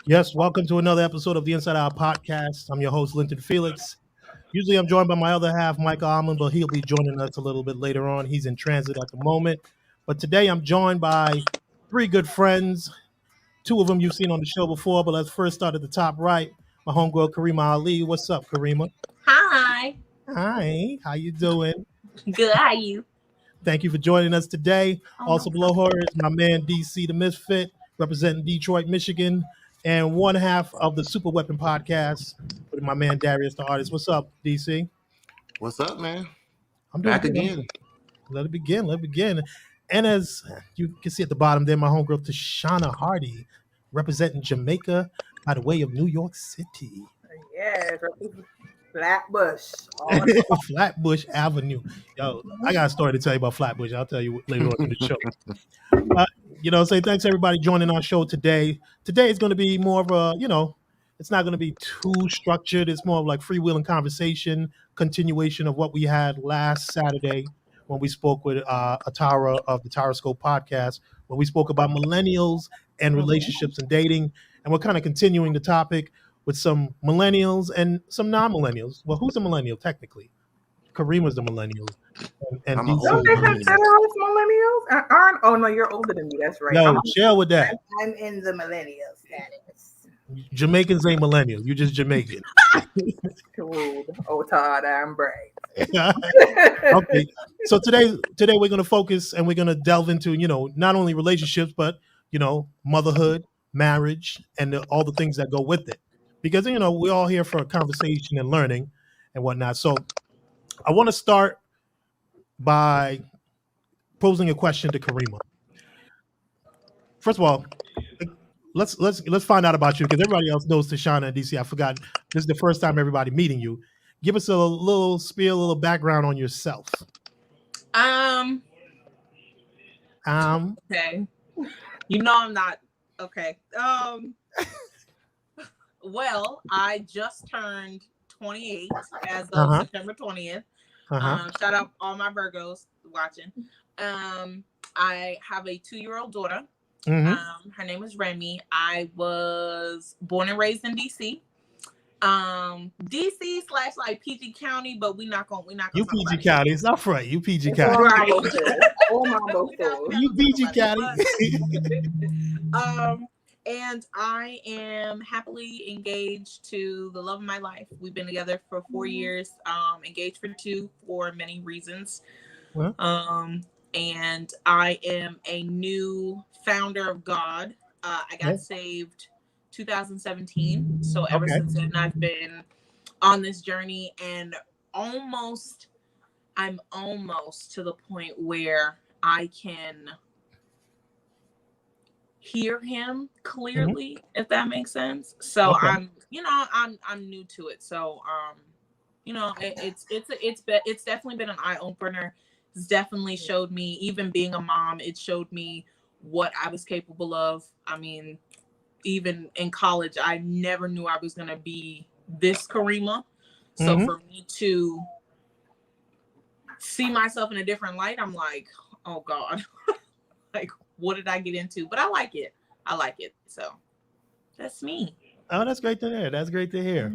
Yes, welcome to another episode of the Inside Out Podcast. I'm your host, Linton Felix. Usually I'm joined by my other half, Michael Almond, but he'll be joining us a little bit later on. He's in transit at the moment. But today I'm joined by three good friends. Two of them you've seen on the show before, but let's first start at the top right. My homegirl, Karima Ali. What's up, Karima? Hi. Hi, how you doing? Good. How are you? Thank you for joining us today. Oh, no Also below her is my man, DC the Misfit, representing Detroit, Michigan, and one half of the Super Weapon podcast with my man, Darius the Artist. What's up, DC? What's up, man? I'm doing Back good. again. Let it begin. Let it begin. And as you can see at the bottom there, my homegirl, Tashana Hardy, representing Jamaica by the way of New York City. Yes, Flatbush. Flatbush Avenue. Yo, I got a story to tell you about Flatbush. I'll tell you later on in the show. Say thanks everybody joining our show today. Today is going to be more of a, it's not going to be too structured. It's more of like freewheeling conversation, continuation of what we had last Saturday when we spoke with Atara of the Taroscope podcast, when we spoke about millennials and relationships and dating. And we're kind of continuing the topic with some millennials and some non-millennials. Well, who's a millennial technically? Kareem was the millennial. And I'm a DC old Don't they was consider us millennials? Aren't? Oh no, you're older than me. That's right. Yo, chill with that. I'm in the millennial status. Jamaicans ain't millennials. You just Jamaican. Rude. Oh, Todd, I'm brave. Okay. So today we're going to focus and we're going to delve into, not only relationships, but, motherhood, marriage, and all the things that go with it. Because, we're all here for a conversation and learning and whatnot. So I want to start by posing a question to Karima. First of all, let's find out about you because everybody else knows Tashana and DC. I forgot this is the first time everybody meeting you. Give us a little spiel, a little background on yourself. Okay. I'm not okay. Well, I just turned 28 as of September 20th. Shout out all my Virgos watching. I have a 2-year-old daughter. Her name is Remy. I was born and raised in DC. DC / like PG County, but we're not gonna you PG County. It's not right. You PG It's County. all Mambo stores. You PG County. And I am happily engaged to the love of my life. We've been together for 4 years, engaged for 2 for many reasons. And I am a new founder of God. I got saved 2017. So ever since then, I've been on this journey and I'm almost to the point where I can hear him clearly, if that makes sense. So I'm new to it. So, it's definitely been an eye opener. It's definitely showed me, even being a mom, it showed me what I was capable of. I mean, even in college, I never knew I was going to be this Karima. So for me to see myself in a different light, I'm like, oh God, like, what did I get into? But I like it. So that's me. Oh, that's great to hear. That's great to hear.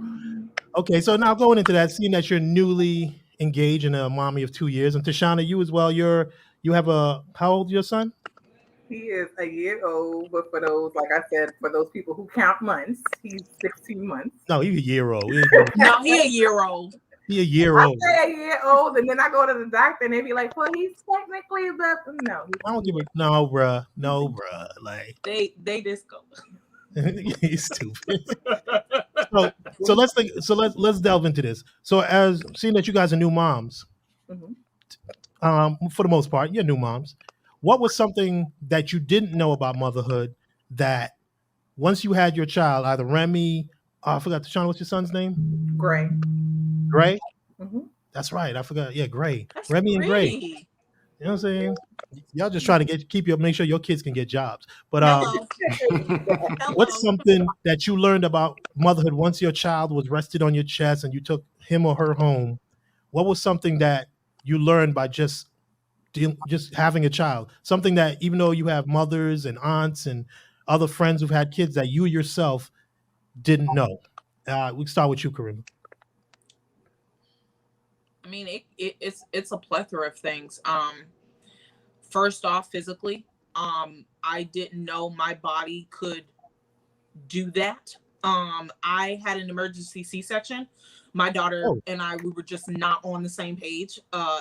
Okay, so now going into that, seeing that you're newly engaged and a mommy of 2 years, and Tashana, you as well. You have how old is your son? He is a year old, but for those, like I said, for those people who count months, he's 16 months. No, he's a year old. No, he a year old. He a year old. I say a year old, and then I go to the doctor, and they be like, "Well, he's technically about no." I don't give a no, bruh. Like they disco. he's stupid. So let's delve into this. So as seeing that you guys are new moms, for the most part, you're new moms. What was something that you didn't know about motherhood that once you had your child, either Remy, I forgot, Tashana, what's your son's name? Gray. Gray? That's right. I forgot. Yeah, Gray. That's Remy and Gray. pretty. You know what I'm saying? Y'all just trying to make sure your kids can get jobs. But what's something that you learned about motherhood once your child was rested on your chest and you took him or her home? What was something that you learned by just having a child? Something that even though you have mothers and aunts and other friends who've had kids, that you yourself didn't know? We can start with you, Kareem. I mean, it's a plethora of things. First off, physically, I didn't know my body could do that. I had an emergency C-section. My daughter and I, we were just not on the same page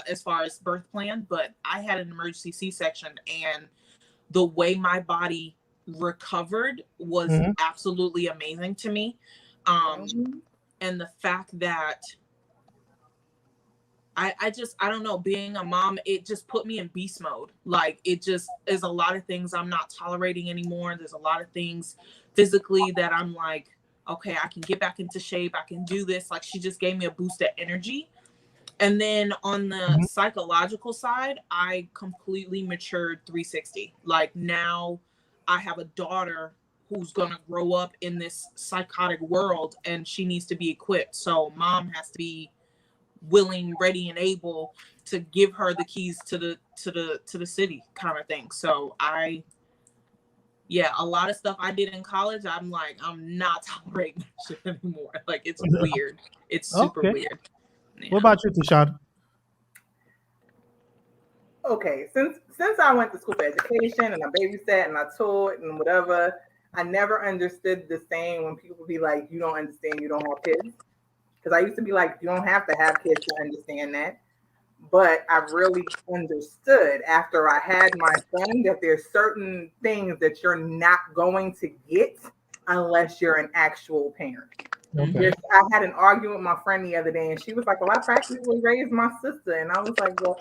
as far as birth plan, but I had an emergency C-section, and the way my body recovered was absolutely amazing to me. And the fact that I don't know, being a mom, it just put me in beast mode. Like, it just is a lot of things I'm not tolerating anymore. There's a lot of things physically that I'm like, okay, I can get back into shape. I can do this. Like, she just gave me a boost of energy. And then on the psychological side, I completely matured 360. Like, now I have a daughter who's going to grow up in this psychotic world, and she needs to be equipped. So mom has to be willing, ready, and able to give her the keys to the city, kind of thing. So a lot of stuff I did in college, I'm like, I'm not tolerating that shit anymore. Like, it's weird. It's super weird. Yeah. What about you, Tashad? Okay, since I went to school for education and I babysat and I taught and whatever, I never understood the saying when people be like, "You don't understand, you don't have kids." Because I used to be like, "You don't have to have kids to understand that." But I really understood after I had my son that there's certain things that you're not going to get unless you're an actual parent. Okay. I had an argument with my friend the other day, and she was like, "Well, I practically raised my sister," and I was like, "Well,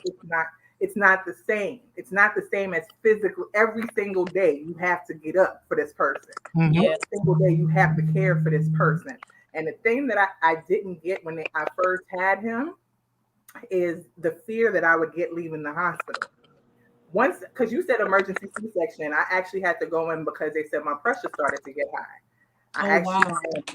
it's not the same. It's not the same as physically. Every single day you have to get up for this person. Every single day you have to care for this person." And the thing that I didn't get when I first had him is the fear that I would get leaving the hospital. Once, because you said emergency C-section, I actually had to go in because they said my pressure started to get high. I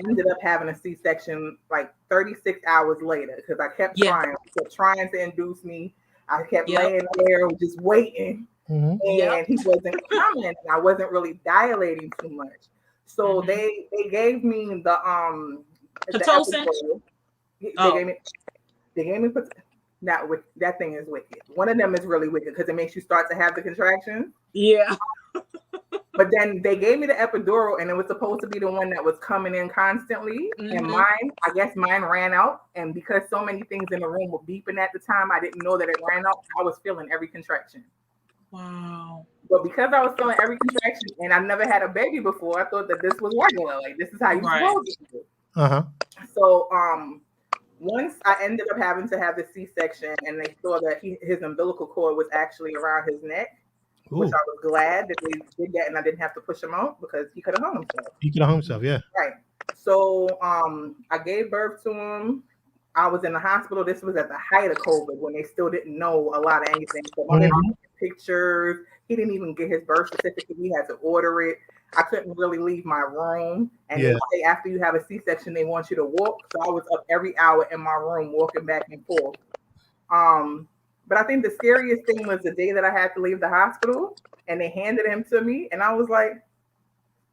ended up having a C-section like 36 hours later because I kept trying. I kept trying to induce me. I kept laying there just waiting, and he wasn't coming. And I wasn't really dilating too much. So they gave me the Pitocin. They gave me not with that thing is wicked. One of them is really wicked because it makes you start to have the contractions. Yeah. But then they gave me the epidural, and it was supposed to be the one that was coming in constantly. And I guess mine ran out. And because so many things in the room were beeping at the time, I didn't know that it ran out. I was feeling every contraction. Wow. But because I was feeling every contraction and I've never had a baby before, I thought that this was regular. Like, this is how you're supposed to do. So once I ended up having to have the C-section, and they saw that his umbilical cord was actually around his neck, which I was glad that they did that and I didn't have to push him out because he could have hung himself. He could have hung himself, yeah. Right. So I gave birth to him. I was in the hospital. This was at the height of COVID when they still didn't know a lot of anything. So my pictures, he didn't even get his birth certificate. We had to order it. I couldn't really leave my room. And they say after you have a C-section, they want you to walk. So I was up every hour in my room walking back and forth. But I think the scariest thing was the day that I had to leave the hospital and they handed him to me. And I was like,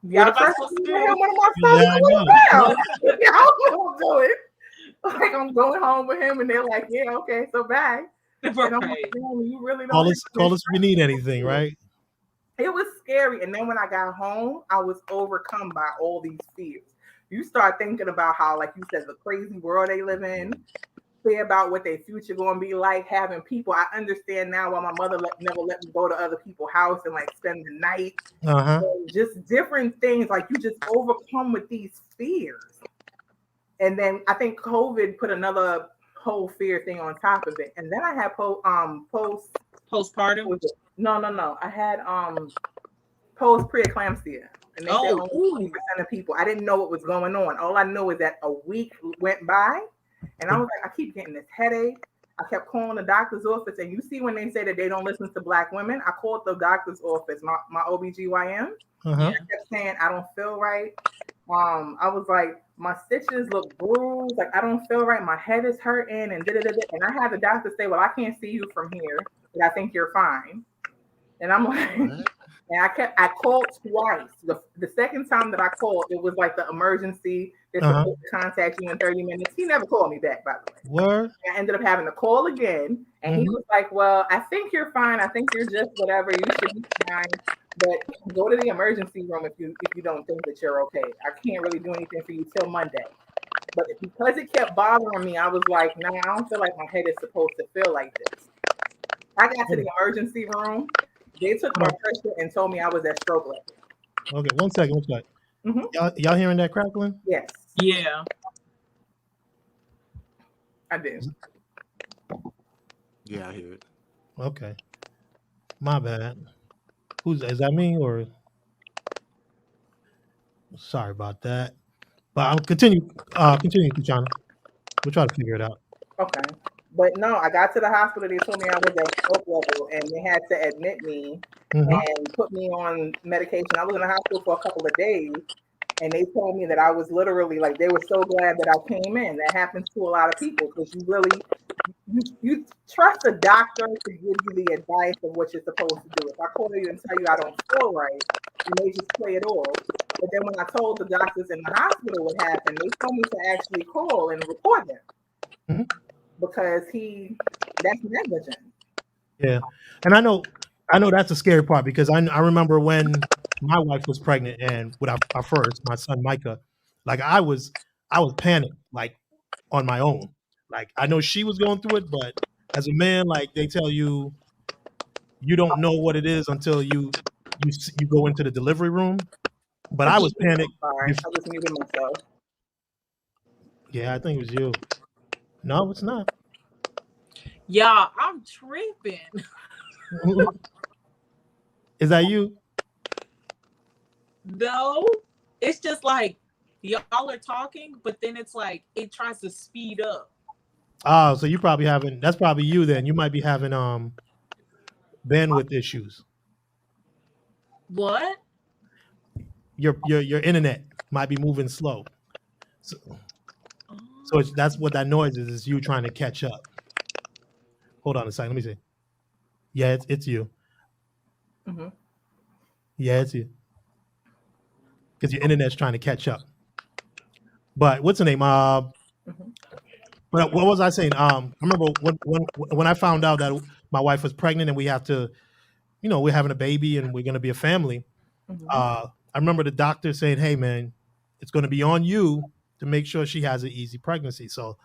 "Y'all supposed to do him? What am I supposed to do now? Y'all don't do it." Like, I'm going home with him and they're like, "Yeah, okay, so bye." And I'm like, "You really don't call us if you need anything, right?" It was scary. And then when I got home, I was overcome by all these fears. You start thinking about how, like you said, the crazy world they live in, fear about what their future going to be like, having people. I understand now why my mother never let me go to other people's house and like spend the night. So just different things, like you just overcome with these fears. And then I think COVID put another whole fear thing on top of it. And then I had postpartum. No. I had post preeclampsia, and they said only 20% of people. I didn't know what was going on. All I know is that a week went by, and I was like, I keep getting this headache. I kept calling the doctor's office, and you see when they say that they don't listen to Black women, I called the doctor's office, my OBGYN. I kept saying I don't feel right. I was like, my stitches look bruised, like I don't feel right. My head is hurting, and and I had the doctor say, "Well, I can't see you from here, but I think you're fine." And I'm like, And I called twice. The second time that I called, it was like the emergency. They're supposed to contact you in 30 minutes. He never called me back, by the way. Word. I ended up having to call again, and he was like, "Well, I think you're fine. I think you're just whatever. You should be fine. But go to the emergency room if you don't think that you're okay. I can't really do anything for you till Monday." But because it kept bothering me, I was like, "Nah, I don't feel like my head is supposed to feel like this." I got to the emergency room. They took my pressure and told me I was at stroke level. Okay, one second. Y'all hearing that crackling? Yes. Yeah. I did. Yeah, I hear it. Okay. My bad. Is that me or? Sorry about that. But I'll continue, Kichana. We'll try to figure it out. Okay. But no, I got to the hospital. They told me I was at stroke level, and they had to admit me and put me on medication. I was in the hospital for a couple of days, and they told me that I was literally like, they were so glad that I came in. That happens to a lot of people because you really you trust a doctor to give you the advice of what you're supposed to do. If I call you and tell you I don't feel right, and they just play it off. But then when I told the doctors in the hospital what happened, they told me to actually call and report them because that's negligent. Yeah, and I know that's a scary part because I remember when my wife was pregnant and with our first, my son Micah, like I was panicked like on my own. Like I know she was going through it, but as a man, like they tell you, you don't know what it is until you go into the delivery room. But I was panicked. Sorry, I was muting myself. Yeah, I think it was you. No, it's not. Yeah, I'm tripping. Is that you? No, it's just like y'all are talking, but then it's like it tries to speed up. Oh, so you probably having that's probably you then. You might be having bandwidth issues. What? Your internet might be moving slow. So that's what that noise is you trying to catch up. Hold on a second. Let me see. Yeah, it's you. Yeah, it's you. Because your internet's trying to catch up. But what's the name? But what was I saying? I remember when I found out that my wife was pregnant and we have to, we're having a baby and we're going to be a family. I remember the doctor saying, "Hey, man, it's going to be on you to make sure she has an easy pregnancy." So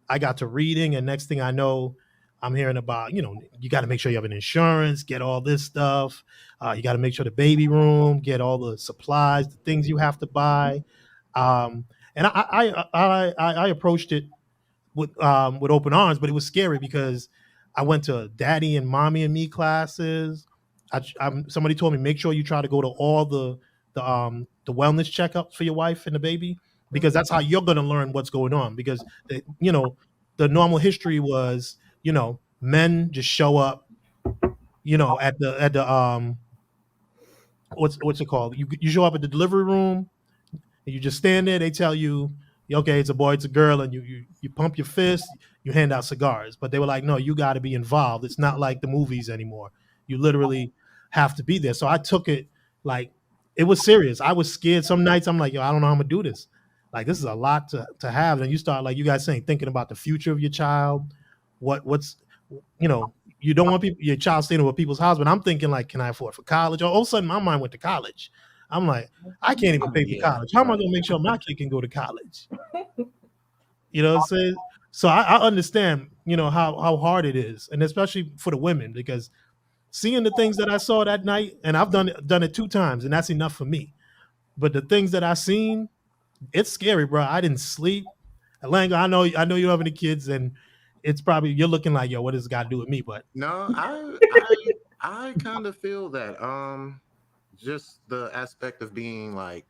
I got to reading, and next thing I know, I'm hearing about, you got to make sure you have an insurance, get all this stuff. You got to make sure the baby room, get all the supplies, the things you have to buy. And I approached it with open arms, but it was scary because I went to daddy and mommy and me classes. Somebody told me make sure you try to go to all the wellness checkups for your wife and the baby because that's how you're going to learn what's going on. Because the normal history was men just show up at the what's it called? You show up at the delivery room. You just stand there. They tell you, okay, it's a boy, it's a girl, and you pump your fist. You hand out cigars. But they were like, no, you got to be involved. It's not like the movies anymore. You literally have to be there. So I took it like it was serious. I was scared. Some nights I'm like, I don't know how I'm gonna do this. Like this is a lot to have. And you start like you guys saying, thinking about the future of your child. What's you don't want your child staying with people's house. But I'm thinking like, can I afford for college? Or all of a sudden my mind went to college. I'm like, I can't even pay for college. How am I going to make sure my kid can go to college? You know what I'm saying? So I understand, how hard it is. And especially for the women, because seeing the things that I saw that night, and I've done it 2 times, and that's enough for me. But the things that I seen, it's scary, bro. I didn't sleep. Lango, I know you don't have any kids, and it's probably you're looking like, yo, what does this got to do with me? But no, I kind of feel that. Just the aspect of being like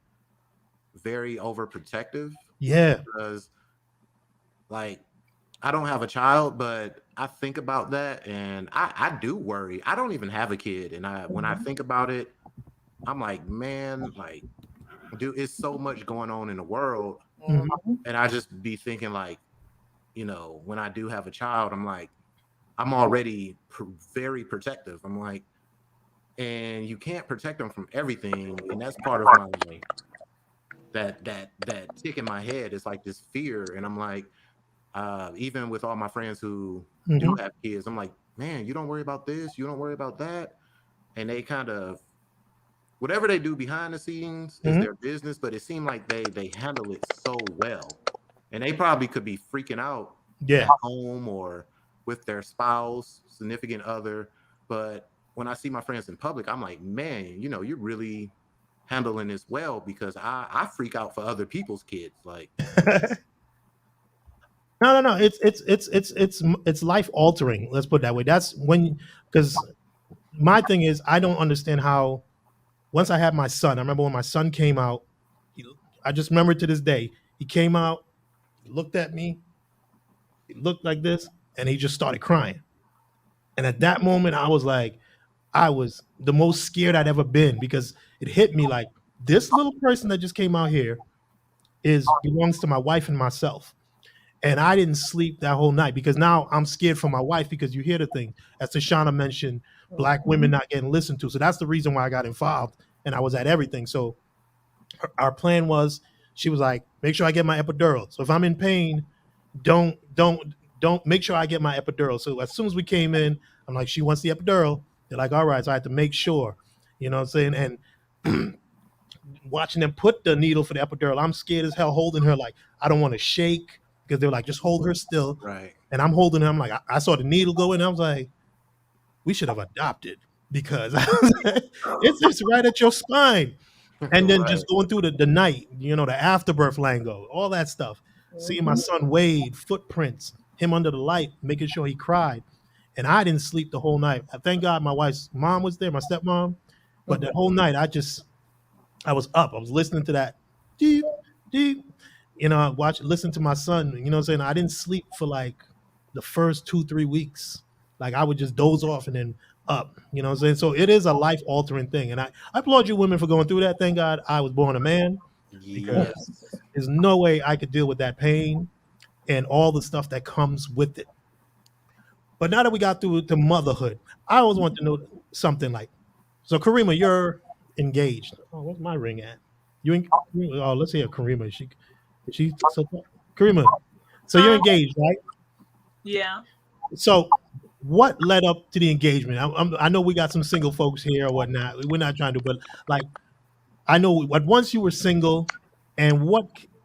very overprotective. Yeah. Because like I don't have a child, but I think about that and I do worry. I don't even have a kid. And when I think about it, I'm like, man, like, dude, it's so much going on in the world. And I just be thinking like, when I do have a child, I'm like, I'm already very protective. I'm like, and you can't protect them from everything. And that's part of my that tick in my head is like this fear. And I'm like, even with all my friends who do have kids, I'm like, man, you don't worry about this, you don't worry about that. And they kind of, whatever they do behind the scenes is their business, but it seemed like they handle it so well. And they probably could be freaking out at home or with their spouse, significant other. But when I see my friends in public, I'm like, man, you know, you're really handling this well, because I freak out for other people's kids. Like, no. It's life altering. Let's put it that way. That's when, because my thing is, I don't understand how. Once I had my son, I remember when my son came out. I just remember to this day. He came out, he looked at me, he looked like this, and he just started crying. And at that moment, I was like, I was the most scared I'd ever been, because it hit me like, this little person that just came out here belongs to my wife and myself. And I didn't sleep that whole night, because now I'm scared for my wife, because you hear the thing, as Tashana mentioned, Black women not getting listened to. So that's the reason why I got involved, and I was at everything. So our plan was, she was like, make sure I get my epidural. So if I'm in pain, don't make sure I get my epidural. So as soon as we came in, I'm like, she wants the epidural. They're like, all right. So I had to make sure, you know what I'm saying? And watching them put the needle for the epidural, I'm scared as hell holding her. Like, I don't want to shake, because they're like, just hold her still. right. And I'm holding her. I'm like, I saw the needle go in. I was like, we should have adopted, because it's right at your spine. And then just going through the night, you know, the afterbirth lingo, all that stuff. Seeing my son Wade, footprints, him under the light, making sure he cried. And I didn't sleep the whole night. Thank God my wife's mom was there, my stepmom. But the whole night, I was up. I was listening to that. Deep, deep. You know, listen to my son. You know what I'm saying? I didn't sleep for like the first 2-3 weeks. Like, I would just doze off and then up. You know what I'm saying? So it is a life altering thing. And I applaud you women for going through that. Thank God I was born a man, because there's no way I could deal with that pain and all the stuff that comes with it. But now that we got through to motherhood, I always want to know something like, so Karima, you're engaged. Oh, where's my ring at? Oh, let's hear Karima. Karima, so you're engaged, right? Yeah. So what led up to the engagement? I know we got some single folks here or whatnot. We're not trying to, but like, I know what once you were single, and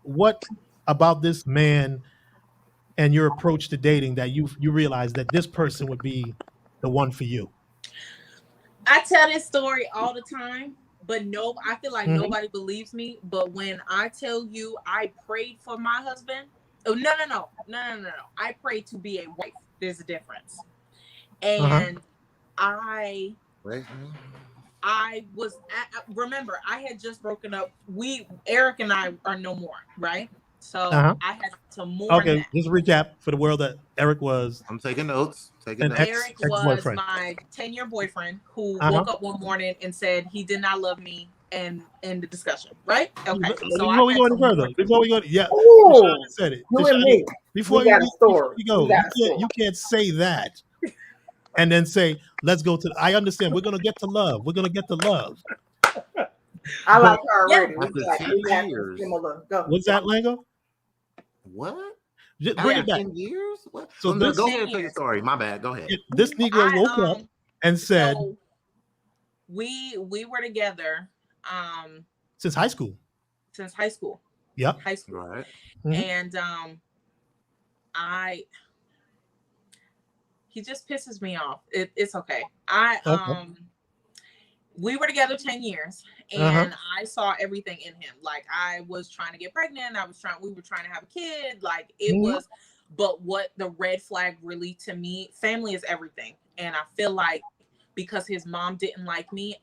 what about this man and your approach to dating that you realized that this person would be the one for you? I tell this story all the time, but I feel like nobody believes me. But when I tell you I prayed for my husband, no. I prayed to be a wife. There's a difference. And I was remember, I had just broken up. Eric and I are no more, right? So I had to mourn. Okay, that. just recap for the world that Eric was. I'm taking notes. Eric was my 10-year boyfriend who woke up one morning and said he did not love me, and end the discussion. Right? Okay. So before we go any further, yeah. Ooh, said it. You and me. Before you go, you can't say that and then say, let's go to. I understand. We're gonna get to love. We're gonna get to love. I like her already. Go. What's that, Lango? What? Just bring it back. 10 years? What? So go ahead and tell your story. My bad. Go ahead. This Negro woke up and said, so we were together since high school. Yep. High school. Right. And he just pisses me off. It's okay. We were together 10 years, and I saw everything in him. Like, I was trying to get pregnant. We were trying to have a kid. Like, it was, but what the red flag really, to me, family is everything. And I feel like because his mom didn't like me,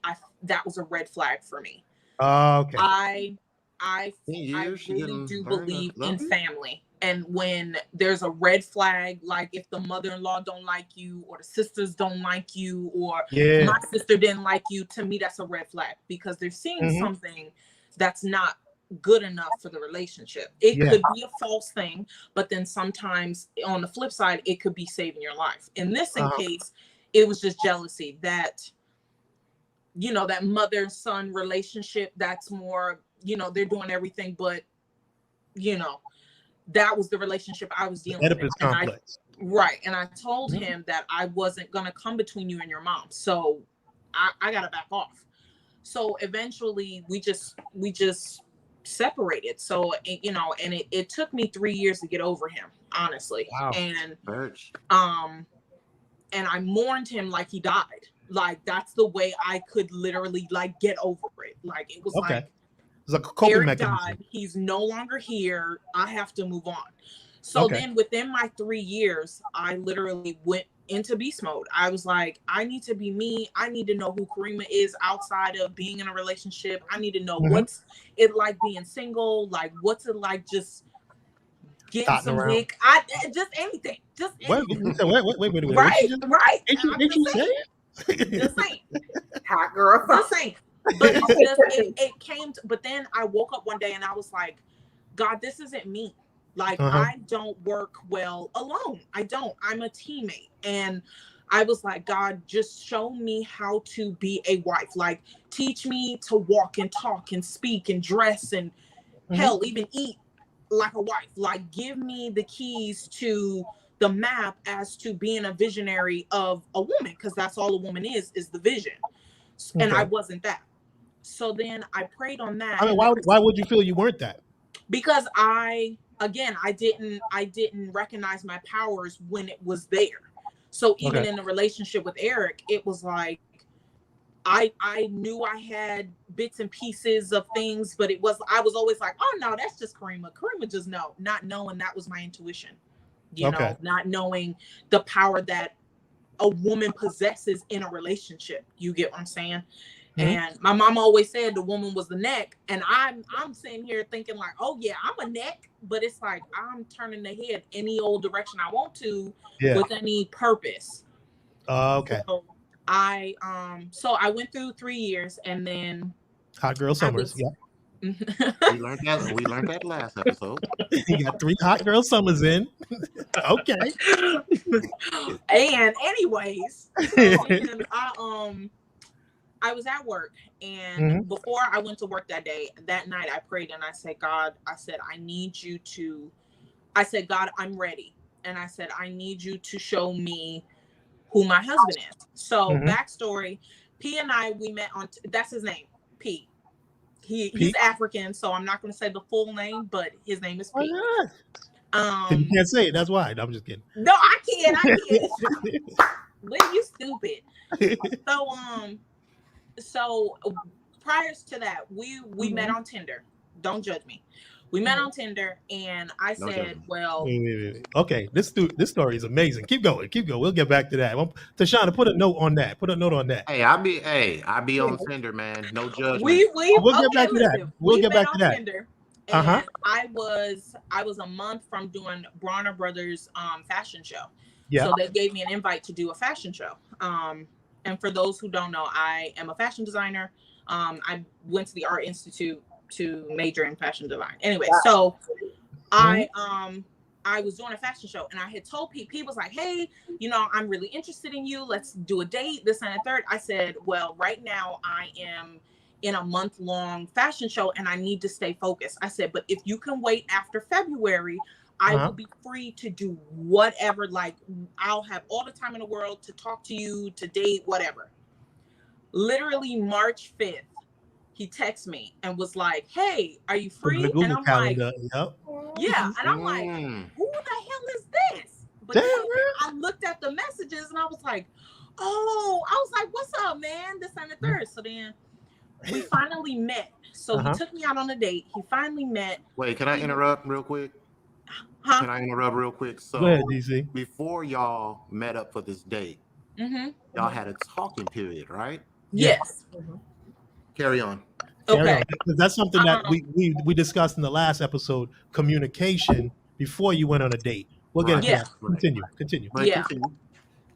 that was a red flag for me. Okay. I really do believe in family. And when there's a red flag, like if the mother-in-law don't like you, or the sisters don't like you, or my sister didn't like you, to me, that's a red flag, because they're seeing something that's not good enough for the relationship. It could be a false thing, but then sometimes on the flip side, it could be saving your life. In this case, it was just jealousy that you know, that mother-son relationship that's more, you know, they're doing everything, but, you know, that was the relationship I was dealing with. Oedipus complex. And I told him that I wasn't going to come between you and your mom. So I got to back off. So eventually we just separated. So, you know, and it took me 3 years to get over him, honestly. Wow. And I mourned him like he died. Like, that's the way I could literally like get over it. Like, it was like, it's like a coping Eric mechanism. died. He's no longer here. I have to move on. So then within my 3 years, I literally went into beast mode. I was like, I need to be me. I need to know who Kareem is outside of being in a relationship. I need to know what's it like being single. Like, what's it like just getting some dick. Just anything. Just anything. Wait. Right. Ain't you saying? Just saying. Hot girl. Just saying. But it came to, but then I woke up one day and I was like, God, this isn't me. Like, I don't work well alone. I don't. I'm a teammate. And I was like, God, just show me how to be a wife. Like, teach me to walk and talk and speak and dress and hell, even eat like a wife. Like, give me the keys to the map as to being a visionary of a woman, because that's all a woman is the vision. And I wasn't that. So then I prayed on that. I mean, why would you feel you weren't that? Because I didn't recognize my powers when it was there. So even in the relationship with Eric, it was like I knew I had bits and pieces of things, but I was always like, oh no, that's just Kareem. Kareem just know, not knowing that was my intuition. You know, not knowing the power that a woman possesses in a relationship. You get what I'm saying? And my mom always said the woman was the neck, and I'm sitting here thinking like, oh yeah, I'm a neck, but it's like I'm turning the head any old direction I want to with any purpose. So I went through 3 years, and then hot girl summers. We learned that last episode. You got 3 hot girl summers in. Okay. And anyways, I was at work, and before I went to work that night, I prayed and I said, God, I said, God, I'm ready. And I said, I need you to show me who my husband is. So backstory, P and I, we met on, that's his name, P. He's African, so I'm not going to say the full name, but his name is P. You can't say it. That's why. I'm just kidding. No, I can't. When you stupid. So prior to that, we met on Tinder. Don't judge me. We met on Tinder, and I said, well... Wait. Okay, this story is amazing. Keep going. We'll get back to that. Tashana, put a note on that. Hey, I be on Tinder, man. No judgment. We'll get back to that. We'll get back to that. Tinder, and I was a month from doing Bronner Brothers fashion show. Yeah. So they gave me an invite to do a fashion show. And for those who don't know, I am a fashion designer. I went to the Art Institute to major in fashion design. Anyway, so I was doing a fashion show, and I had told Pete was like, hey, you know, I'm really interested in you. Let's do a date, this and a third. I said, well, right now I am in a month-long fashion show, and I need to stay focused. I said, but if you can wait after February, I will be free to do whatever. Like, I'll have all the time in the world to talk to you, to date, whatever. Literally March 5th, he texted me and was like, hey, are you free? And I'm like, yeah. And I'm like, who the hell is this? But then I looked at the messages and I was like, what's up, man? This and the third. So then we finally met. So he took me out on a date. He finally met. Wait, can I interrupt real quick? Can I interrupt real quick? So go ahead, DC. Before y'all met up for this date, y'all had a talking period, right? Yes. Carry on. Okay. Because that's something that we discussed in the last episode, communication before you went on a date. We'll get into that. Continue. Yeah.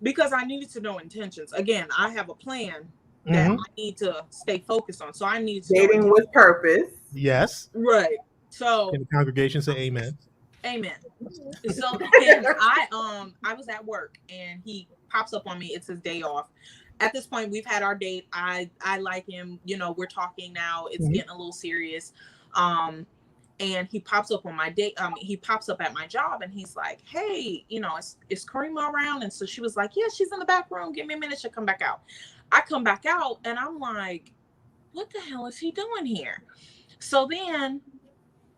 Because I needed to know intentions. Again, I have a plan that I need to stay focused on. So I need to dating with purpose. Yes. Right. So can the congregation say amen? Amen. So then I was at work, and he pops up on me. It's his day off. at this point, we've had our date. I like him. You know, we're talking now. It's getting a little serious. And he pops up on my date. He pops up at my job, and he's like, "Hey, you know, is Kareem around?" And so she was like, "Yeah, she's in the back room. Give me a minute. She'll come back out." I come back out, and I'm like, "What the hell is he doing here?" So then,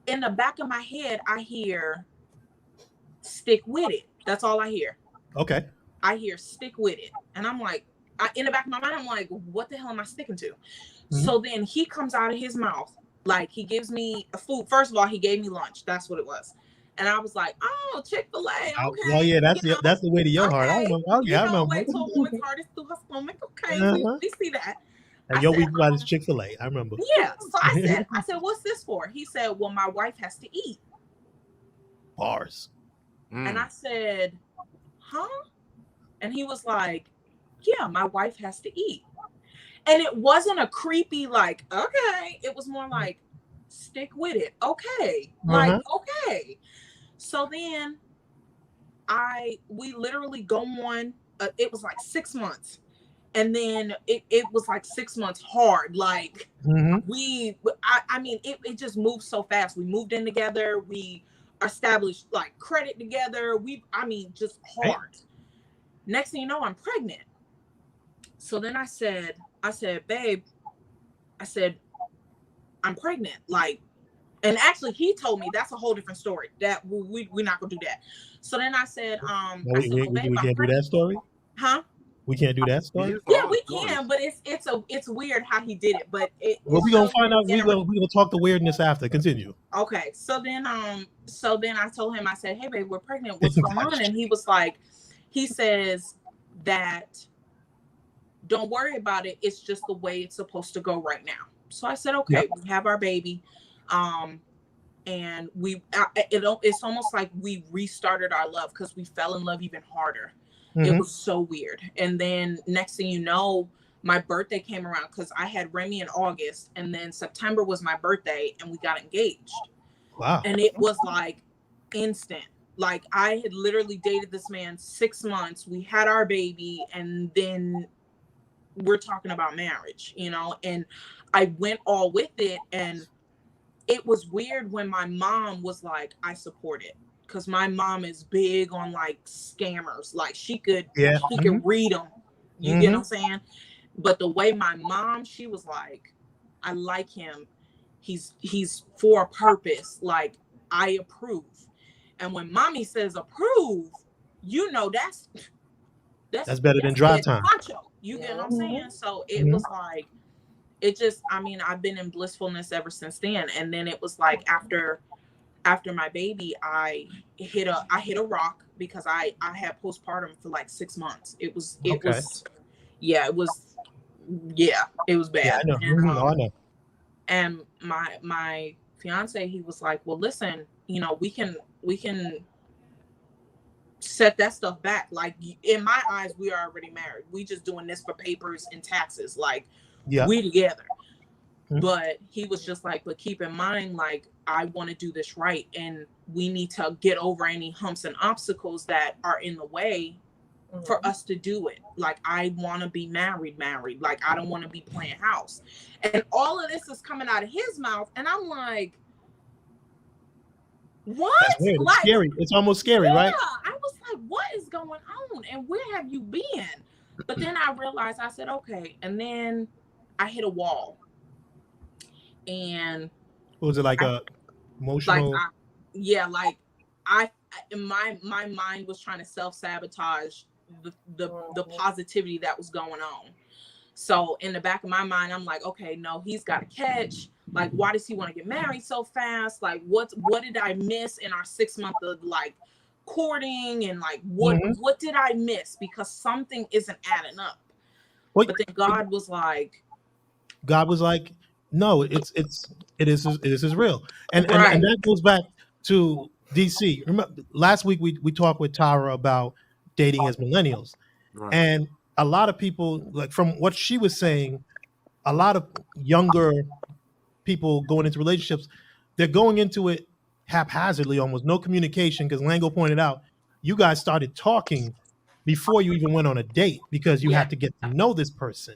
in the back of my head, I hear, "Stick with it." That's all I hear. Okay. I hear "stick with it," and I'm like, in the back of my mind, I'm like, "What the hell am I sticking to?" So then he comes out of his mouth. Like, he gives me a food. First of all, he gave me lunch. That's what it was. And I was like, "Oh, Chick-fil-A. Okay." Well, yeah, that's the way to your heart. I remember. Oh, yeah, I remember. Way to a woman's heart is through her stomach. Okay, we see that. And your week is Chick-fil-A. I remember. Yeah. So I said, "What's this for?" He said, "Well, my wife has to eat." Bars. And I said, "Huh?" And he was like, "Yeah, my wife has to eat." And it wasn't a creepy, like, okay. It was more like, stick with it. Okay. Like, okay. So then we literally go on, it was like 6 months. And then it was like 6 months hard. Like, I mean, it just moved so fast. We moved in together. We established like credit together. Just hard. Next thing you know, I'm pregnant. So then I said, "Babe," I said, "I'm pregnant." Like, and actually he told me that's a whole different story. That we're not gonna do that. So then I said, we can't do that story? Huh? We can't do that story? Yeah, we can, but it's weird how he did it. But we're gonna find out. We're gonna talk the weirdness after. Continue. Okay. So then I told him, I said, "Hey babe, we're pregnant. What's going on?" And he was like, he says that, "Don't worry about it. It's just the way it's supposed to go right now." So I said, "Okay." We have our baby, and it's almost like we restarted our love because we fell in love even harder. It was so weird. And then next thing you know, my birthday came around because I had Remy in August, and then September was my birthday, and we got engaged. Wow! And it was like instant. Like, I had literally dated this man 6 months. We had our baby, and then we're talking about marriage, you know, and I went all with it. And it was weird when my mom was like, "I support it." Because my mom is big on like scammers. Like, she could read them. You get what I'm saying? But the way my mom, she was like, "I like him. He's for a purpose. Like, I approve." And when mommy says approve, you know, that's better than drive time. You get what I'm saying? So it was like, it just, I've been in blissfulness ever since then. And then it was like after my baby, I hit a rock because I had postpartum for like 6 months. It was bad. Yeah, I know. I know. And my fiance, he was like, "Well, listen, you know, we can set that stuff back. Like, in my eyes, we are already married. We just doing this for papers and taxes. Like, we together." But he was just like, "But keep in mind, like, I want to do this right, and we need to get over any humps and obstacles that are in the way for us to do it. Like, I want to be married. Like, I don't want to be playing house." And all of this is coming out of his mouth, and I'm like, what? That's weird. It's like, scary. It's almost scary, right? I was like, what is going on? And where have you been? But then I realized, I said, okay. And then I hit a wall. And was it like emotional? My mind was trying to self-sabotage the positivity that was going on. So in the back of my mind, I'm like, okay, no, he's got a catch. Like, why does he want to get married so fast? Like, what did I miss in our 6 months of like courting? And like, what did I miss? Because something isn't adding up. But then God was like, no, it is real. And that goes back to DC. Remember last week we talked with Tara about dating as millennials. Right. And a lot of people, like from what she was saying, a lot of younger people going into relationships, they're going into it haphazardly, almost no communication. Because Lango pointed out, you guys started talking before you even went on a date, because you had to get to know this person.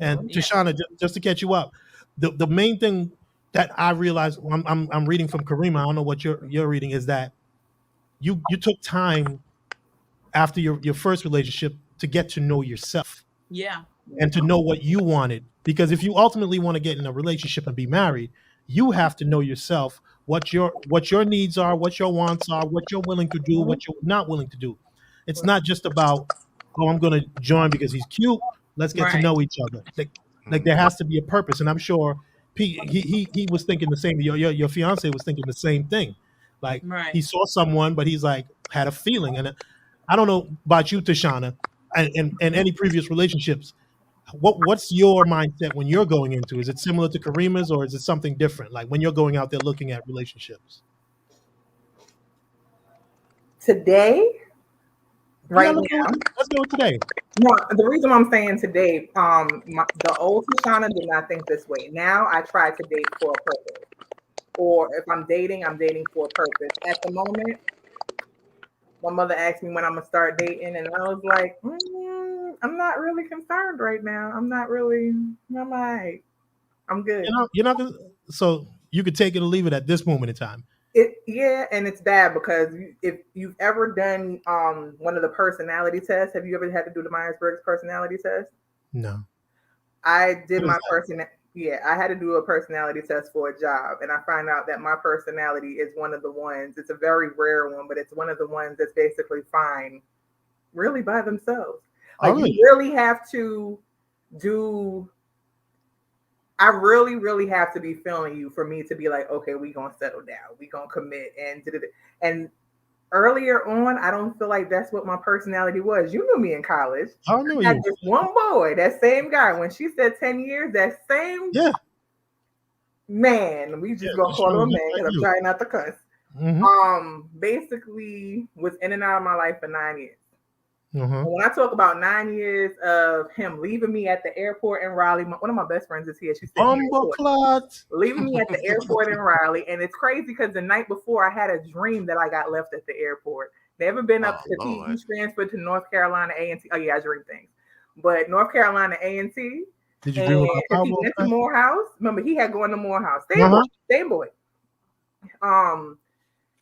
And Tashana, just to catch you up, the main thing that I realized, I'm reading from Kareem, I don't know what you're reading, is that you took time after your first relationship to get to know yourself. Yeah. And to know what you wanted. Because if you ultimately want to get in a relationship and be married, you have to know yourself, what your needs are, what your wants are, what you're willing to do, what you're not willing to do. It's not just about, oh, I'm going to join because he's cute. Let's get to know each other. Like there has to be a purpose. And I'm sure he was thinking the same. Your fiance was thinking the same thing. Like he saw someone, but he's like had a feeling. And I don't know about you, Tashana, and any previous relationships. What's your mindset when you're going into? Is it similar to Kareema's, or is it something different? Like when you're going out there looking at relationships today, right now. Let's go with today. No, the reason I'm saying today, the old Tashana did not think this way. Now I try to date for a purpose, or if I'm dating for a purpose. At the moment, my mother asked me when I'm gonna start dating, and I was like, I'm not really concerned right now. I'm all right. I'm good. You're not gonna, so you could take it or leave it at this moment in time. And it's bad because if you've ever done one of the personality tests, have you ever had to do the Myers-Briggs personality test? No. I did my I had to do a personality test for a job, and I found out that my personality is one of the ones, it's a very rare one, but it's one of the ones that's basically fine really by themselves. Like you really have to I really, really have to be feeling you for me to be like, okay, we gonna settle down, we gonna commit, and earlier on, I don't feel like that's what my personality was. You knew me in college. I knew I had you. this one boy, that same guy. When she said 10 years, that same man, we just gonna call him a man because I'm trying not to cuss. Basically was in and out of my life for 9 years. When I talk about 9 years of him leaving me at the airport in Raleigh, one of my best friends is here. She said, leaving me at the airport in Raleigh. And it's crazy because the night before I had a dream that I got left at the airport. Never been up to T. Transferred to North Carolina A&T. Oh yeah, I dream things. But North Carolina A&T. Did you dream about he went to Morehouse? Remember, he had gone to Morehouse. Same boy.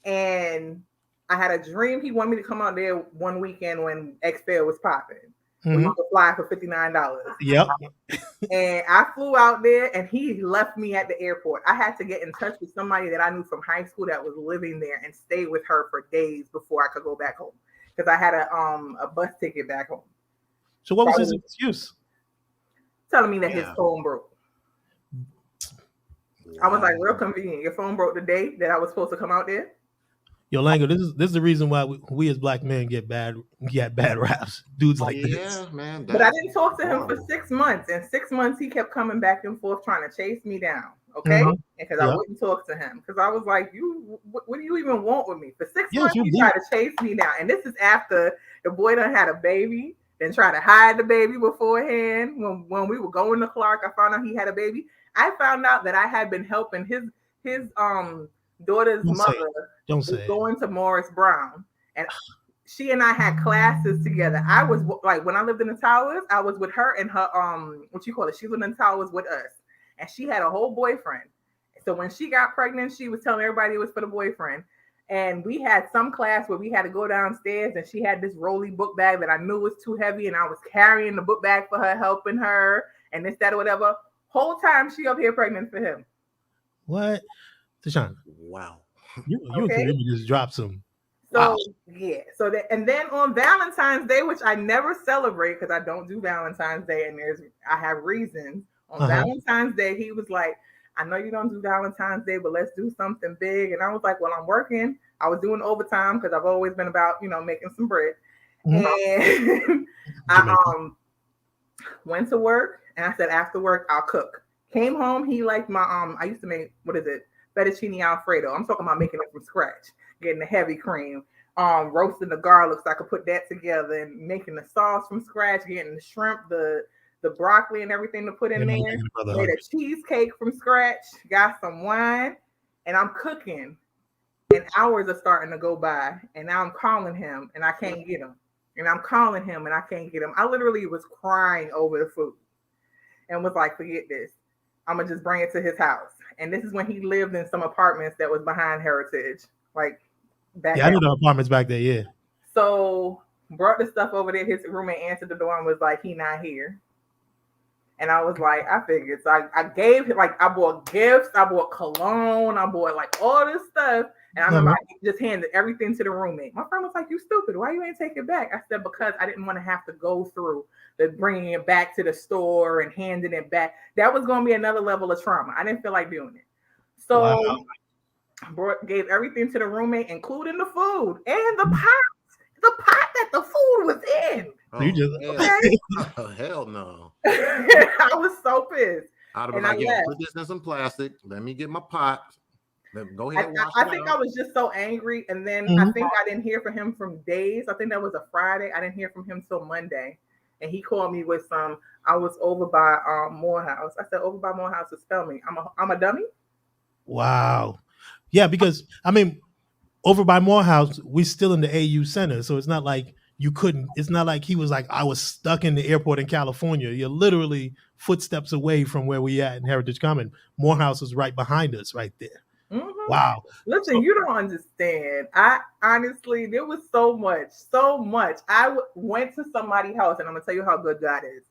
And I had a dream he wanted me to come out there one weekend when XFair was popping. We could fly for $59. Yep. And I flew out there, and he left me at the airport. I had to get in touch with somebody that I knew from high school that was living there and stay with her for days before I could go back home because I had a bus ticket back home. So what was his excuse? Telling me that his phone broke. I was like, real convenient. Your phone broke the day that I was supposed to come out there. Yo, Lango, this is the reason why we as black men get bad raps. Dudes like this. Man. But I didn't talk to him for 6 months. And 6 months he kept coming back and forth trying to chase me down. Okay? Because I wouldn't talk to him. Because I was like, what do you even want with me? For 6 months he tried to chase me down. And this is after the boy done had a baby, then tried to hide the baby beforehand. When we were going to Clark, I found out he had a baby. I found out that I had been helping his daughter's mother going to Morris Brown, and she and I had classes together. I was like, when I lived in the towers, I was with her and her she lived in the towers with us, and she had a whole boyfriend. So when she got pregnant, she was telling everybody it was for the boyfriend. And we had some class where we had to go downstairs, and she had this rolly book bag that I knew was too heavy, and I was carrying the book bag for her, helping her, and this, that, or whatever. Whole time she up here pregnant for him. What? Tashawn. Wow. You just dropped some. So so and then on Valentine's Day, which I never celebrate because I don't do Valentine's Day, and I have reasons. On Valentine's Day, he was like, I know you don't do Valentine's Day, but let's do something big. And I was like, well, I'm working. I was doing overtime because I've always been about, making some bread. And I went to work, and I said, after work, I'll cook. Came home, he liked my, I used to make, fettuccine Alfredo. I'm talking about making it from scratch, getting the heavy cream, roasting the garlic so I could put that together, and making the sauce from scratch, getting the shrimp, the broccoli and everything to put in there. Made a cheesecake from scratch, got some wine, and I'm cooking. And hours are starting to go by, and now I'm calling him, and I can't get him. And I'm calling him and I can't get him. I literally was crying over the food and was like, forget this. I'm going to just bring it to his house. And this is when he lived in some apartments that was behind Heritage, like back. Yeah, I knew the apartments back there. Yeah. So brought the stuff over there. His roommate answered the door and was like, he not here. And I was like, I figured. So I gave him, like, I bought gifts, I bought cologne, I bought like all this stuff. And I remember I just handed everything to the roommate. My friend was like, you stupid. Why you ain't take it back? I said, because I didn't want to have to go through the bringing it back to the store and handing it back. That was going to be another level of trauma. I didn't feel like doing it. So gave everything to the roommate, including the food and the pot that the food was in. Oh, you just hell no. I was so pissed. I'd have been like, yo, put this in some plastic. Let me get my pot. Go ahead. I think I was just so angry. And then I think I didn't hear from him from days. I think that was a Friday. I didn't hear from him till Monday. And he called me with I was over by Morehouse. I said, over by Morehouse to spell me. I'm a dummy. Wow. Yeah, because I mean, over by Morehouse, we're still in the AU Center. So it's not like you couldn't, it's not like he was like, I was stuck in the airport in California. You're literally footsteps away from where we at in Heritage Common. Morehouse is right behind us right there. Mm-hmm. Wow. Listen, you don't understand. I honestly, there was so much. I went to somebody's house, and I'm going to tell you how good God is.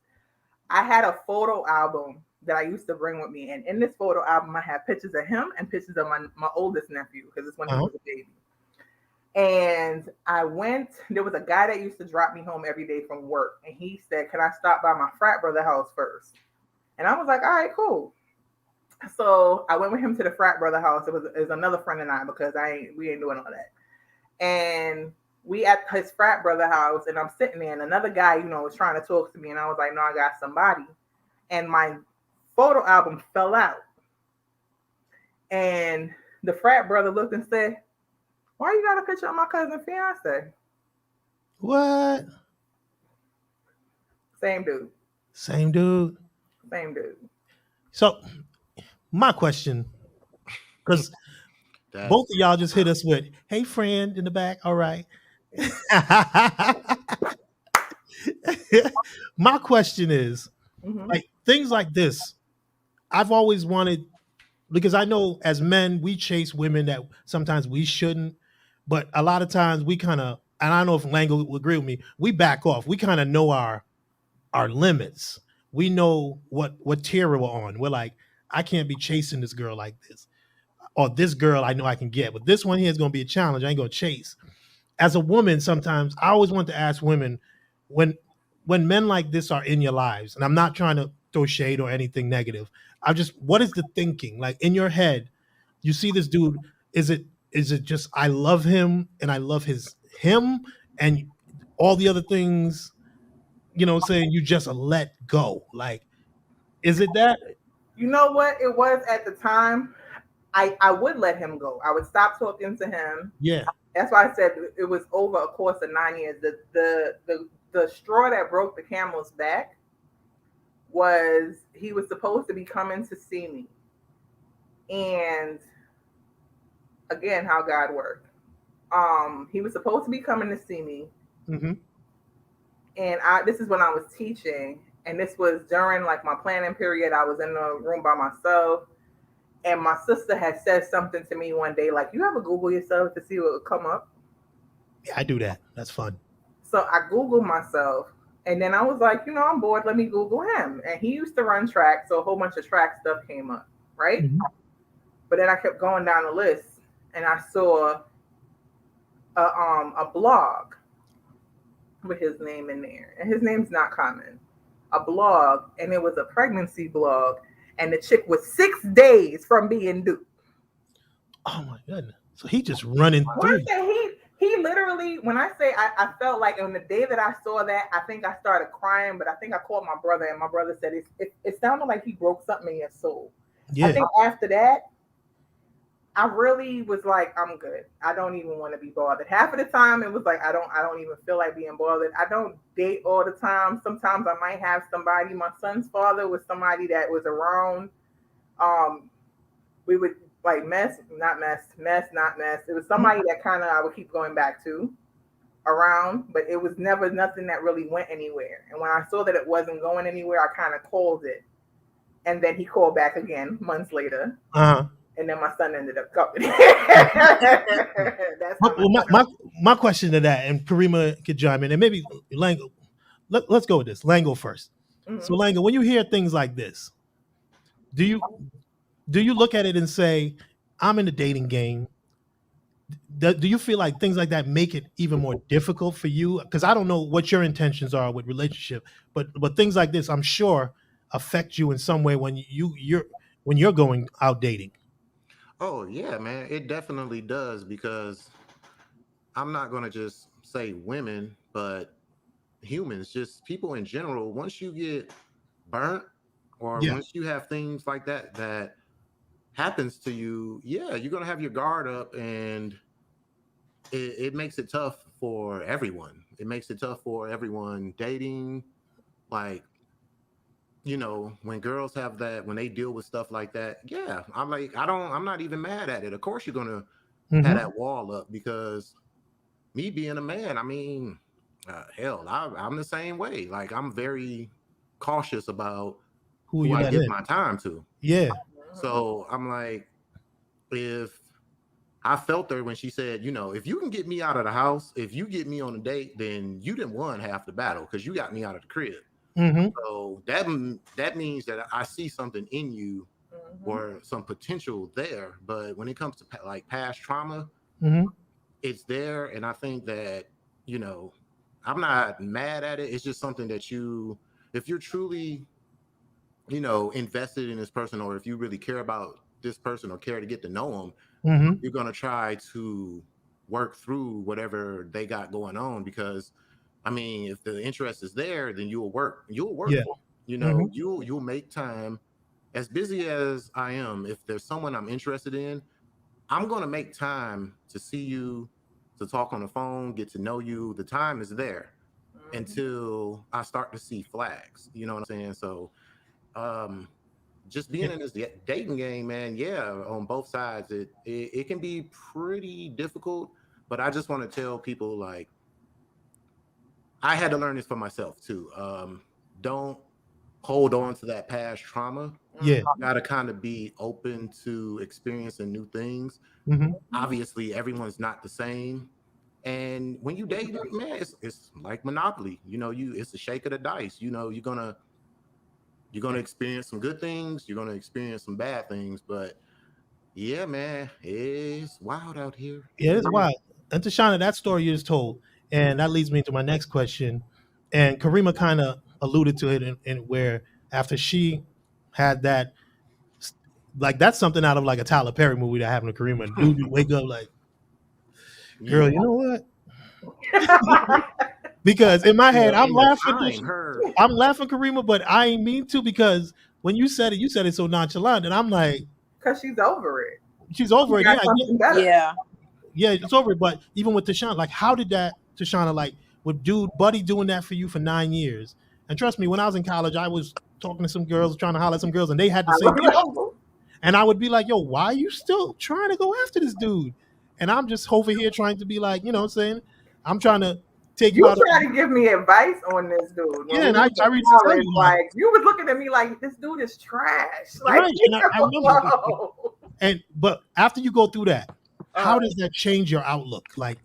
I had a photo album that I used to bring with me. And in this photo album, I had pictures of him and pictures of my oldest nephew, because it's when he was a baby. And there was a guy that used to drop me home every day from work. And he said, can I stop by my frat brother house first? And I was like, all right, cool. So I went with him to the frat brother house. It was another friend and I, because we ain't doing all that. And we at his frat brother house, and I'm sitting there, and another guy, was trying to talk to me. And I was like, no, I got somebody. And my photo album fell out. And the frat brother looked and said, why you got a picture of my cousin fiance? What? Same dude. So my question, because both of y'all just hit us with, hey, friend in the back. All right. My question is, like, things like this, I've always wanted, because I know as men, we chase women that sometimes we shouldn't, but a lot of times we kind of, and I don't know if Lango will agree with me, we back off. We kind of know our limits. We know what tier we're on. We're like, I can't be chasing this girl like this. Or this girl I know I can get, but this one here is going to be a challenge. I ain't going to chase. As a woman, sometimes I always want to ask women, when men like this are in your lives, and I'm not trying to throw shade or anything negative, what is the thinking? Like, in your head, you see this dude, is it just, I love him and I love him and all the other things, saying you just let go? Like, is it that? You know what it was at the time? I would let him go. I would stop talking to him. Yeah. That's why I said it was over a course of 9 years. The straw that broke the camel's back was he was supposed to be coming to see me. And again, how God worked. He was supposed to be coming to see me. Mm-hmm. And this is when I was teaching. And this was during like my planning period. I was in the room by myself. And my sister had said something to me one day, like, you ever Google yourself to see what would come up? Yeah, I do that. That's fun. So I Googled myself. And then I was like, I'm bored. Let me Google him. And he used to run track. So a whole bunch of track stuff came up. Right. Mm-hmm. But then I kept going down the list. And I saw a blog with his name in there. And his name's not common. A blog. And it was a pregnancy blog. And the chick was 6 days from being due. Oh my goodness. So he just running through. He literally, when I say I felt like on the day that I saw that, I think I started crying, but I think I called my brother, and my brother said it sounded like he broke something in your soul. Yeah. I think after that, I really was like, I'm good. I don't even want to be bothered. Half of the time it was like, I don't even feel like being bothered. I don't date all the time. Sometimes I might have somebody. My son's father was somebody that was around. We would like mess, not mess. It was somebody that kind of I would keep going back to. around, but it was never nothing that really went anywhere. And when I saw that it wasn't going anywhere, I kind of called it. And then he called back again months later. And then my son ended up coming. That's my question to that, and Karima could chime in, and maybe Lango. Let's go with this. Lango first. Mm-hmm. So Lango, when you hear things like this, do you look at it and say, I'm in the dating game? Do you feel like things like that make it even more difficult for you? Because I don't know what your intentions are with relationship, but things like this, I'm sure, affect you in some way when you're going out dating. Oh yeah, man, it definitely does, because I'm not gonna just say women, but humans, just people in general. Once you get burnt, or once you have things like that happens to you, you're gonna have your guard up, and it makes it tough for everyone. It makes it tough for everyone dating. Like, when girls have that, when they deal with stuff like that, I'm not even mad at it. Of course you're gonna have that wall up, because me being a man, I mean, hell, I'm the same way. Like, I'm very cautious about who I give my time to. Yeah. So I'm like, if I felt her when she said, if you can get me out of the house, if you get me on a date, then you didn't won half the battle, because you got me out of the crib. Mm-hmm. So that means that I see something in you, or some potential there. But when it comes to like past trauma, it's there. And I think that, I'm not mad at it. It's just something that if you're truly, invested in this person, or if you really care about this person or care to get to know them, you're going to try to work through whatever they got going on. Because I mean, if the interest is there, then you'll work for it. You'll make time. As busy as I am, if there's someone I'm interested in, I'm going to make time to see you, to talk on the phone, get to know you. The time is there until I start to see flags. You know what I'm saying? So just being in this dating game, man, on both sides, it can be pretty difficult. But I just want to tell people, like, I had to learn this for myself too. Don't hold on to that past trauma. Yeah. Gotta kind of be open to experiencing new things. Obviously, everyone's not the same. And when you date, man, it's like Monopoly. It's a shake of the dice. You're gonna experience some good things. You're gonna experience some bad things. But yeah, man, it's wild out here. Yeah, it's wild. And Tashana, that story you just told, and that leads me to my next question. And Karima kind of alluded to it in where after she had that, like, that's something out of like a Tyler Perry movie that happened to Karima. Dude, you wake up like, girl, you know what? Because in my head, I'm laughing, Karima, but I ain't mean to, because when you said it so nonchalant, and I'm like, because she's over it. She's over it. Yeah. Yeah, it's over it. But even with Tashana, like, how did that, Tashana, like, with Buddy doing that for you for 9 years? And trust me, when I was in college, I was talking to some girls, trying to holler at some girls, and they had the same thing. And I would be like, yo, why are you still trying to go after this dude? And I'm just over here trying to be like, you know what I'm saying? I'm trying to take you out. You trying to give me advice on this dude. Yeah, and I read college, like, you was looking at me like, this dude is trash. Like, right. And I remember. But after you go through that, how does that change your outlook? Like,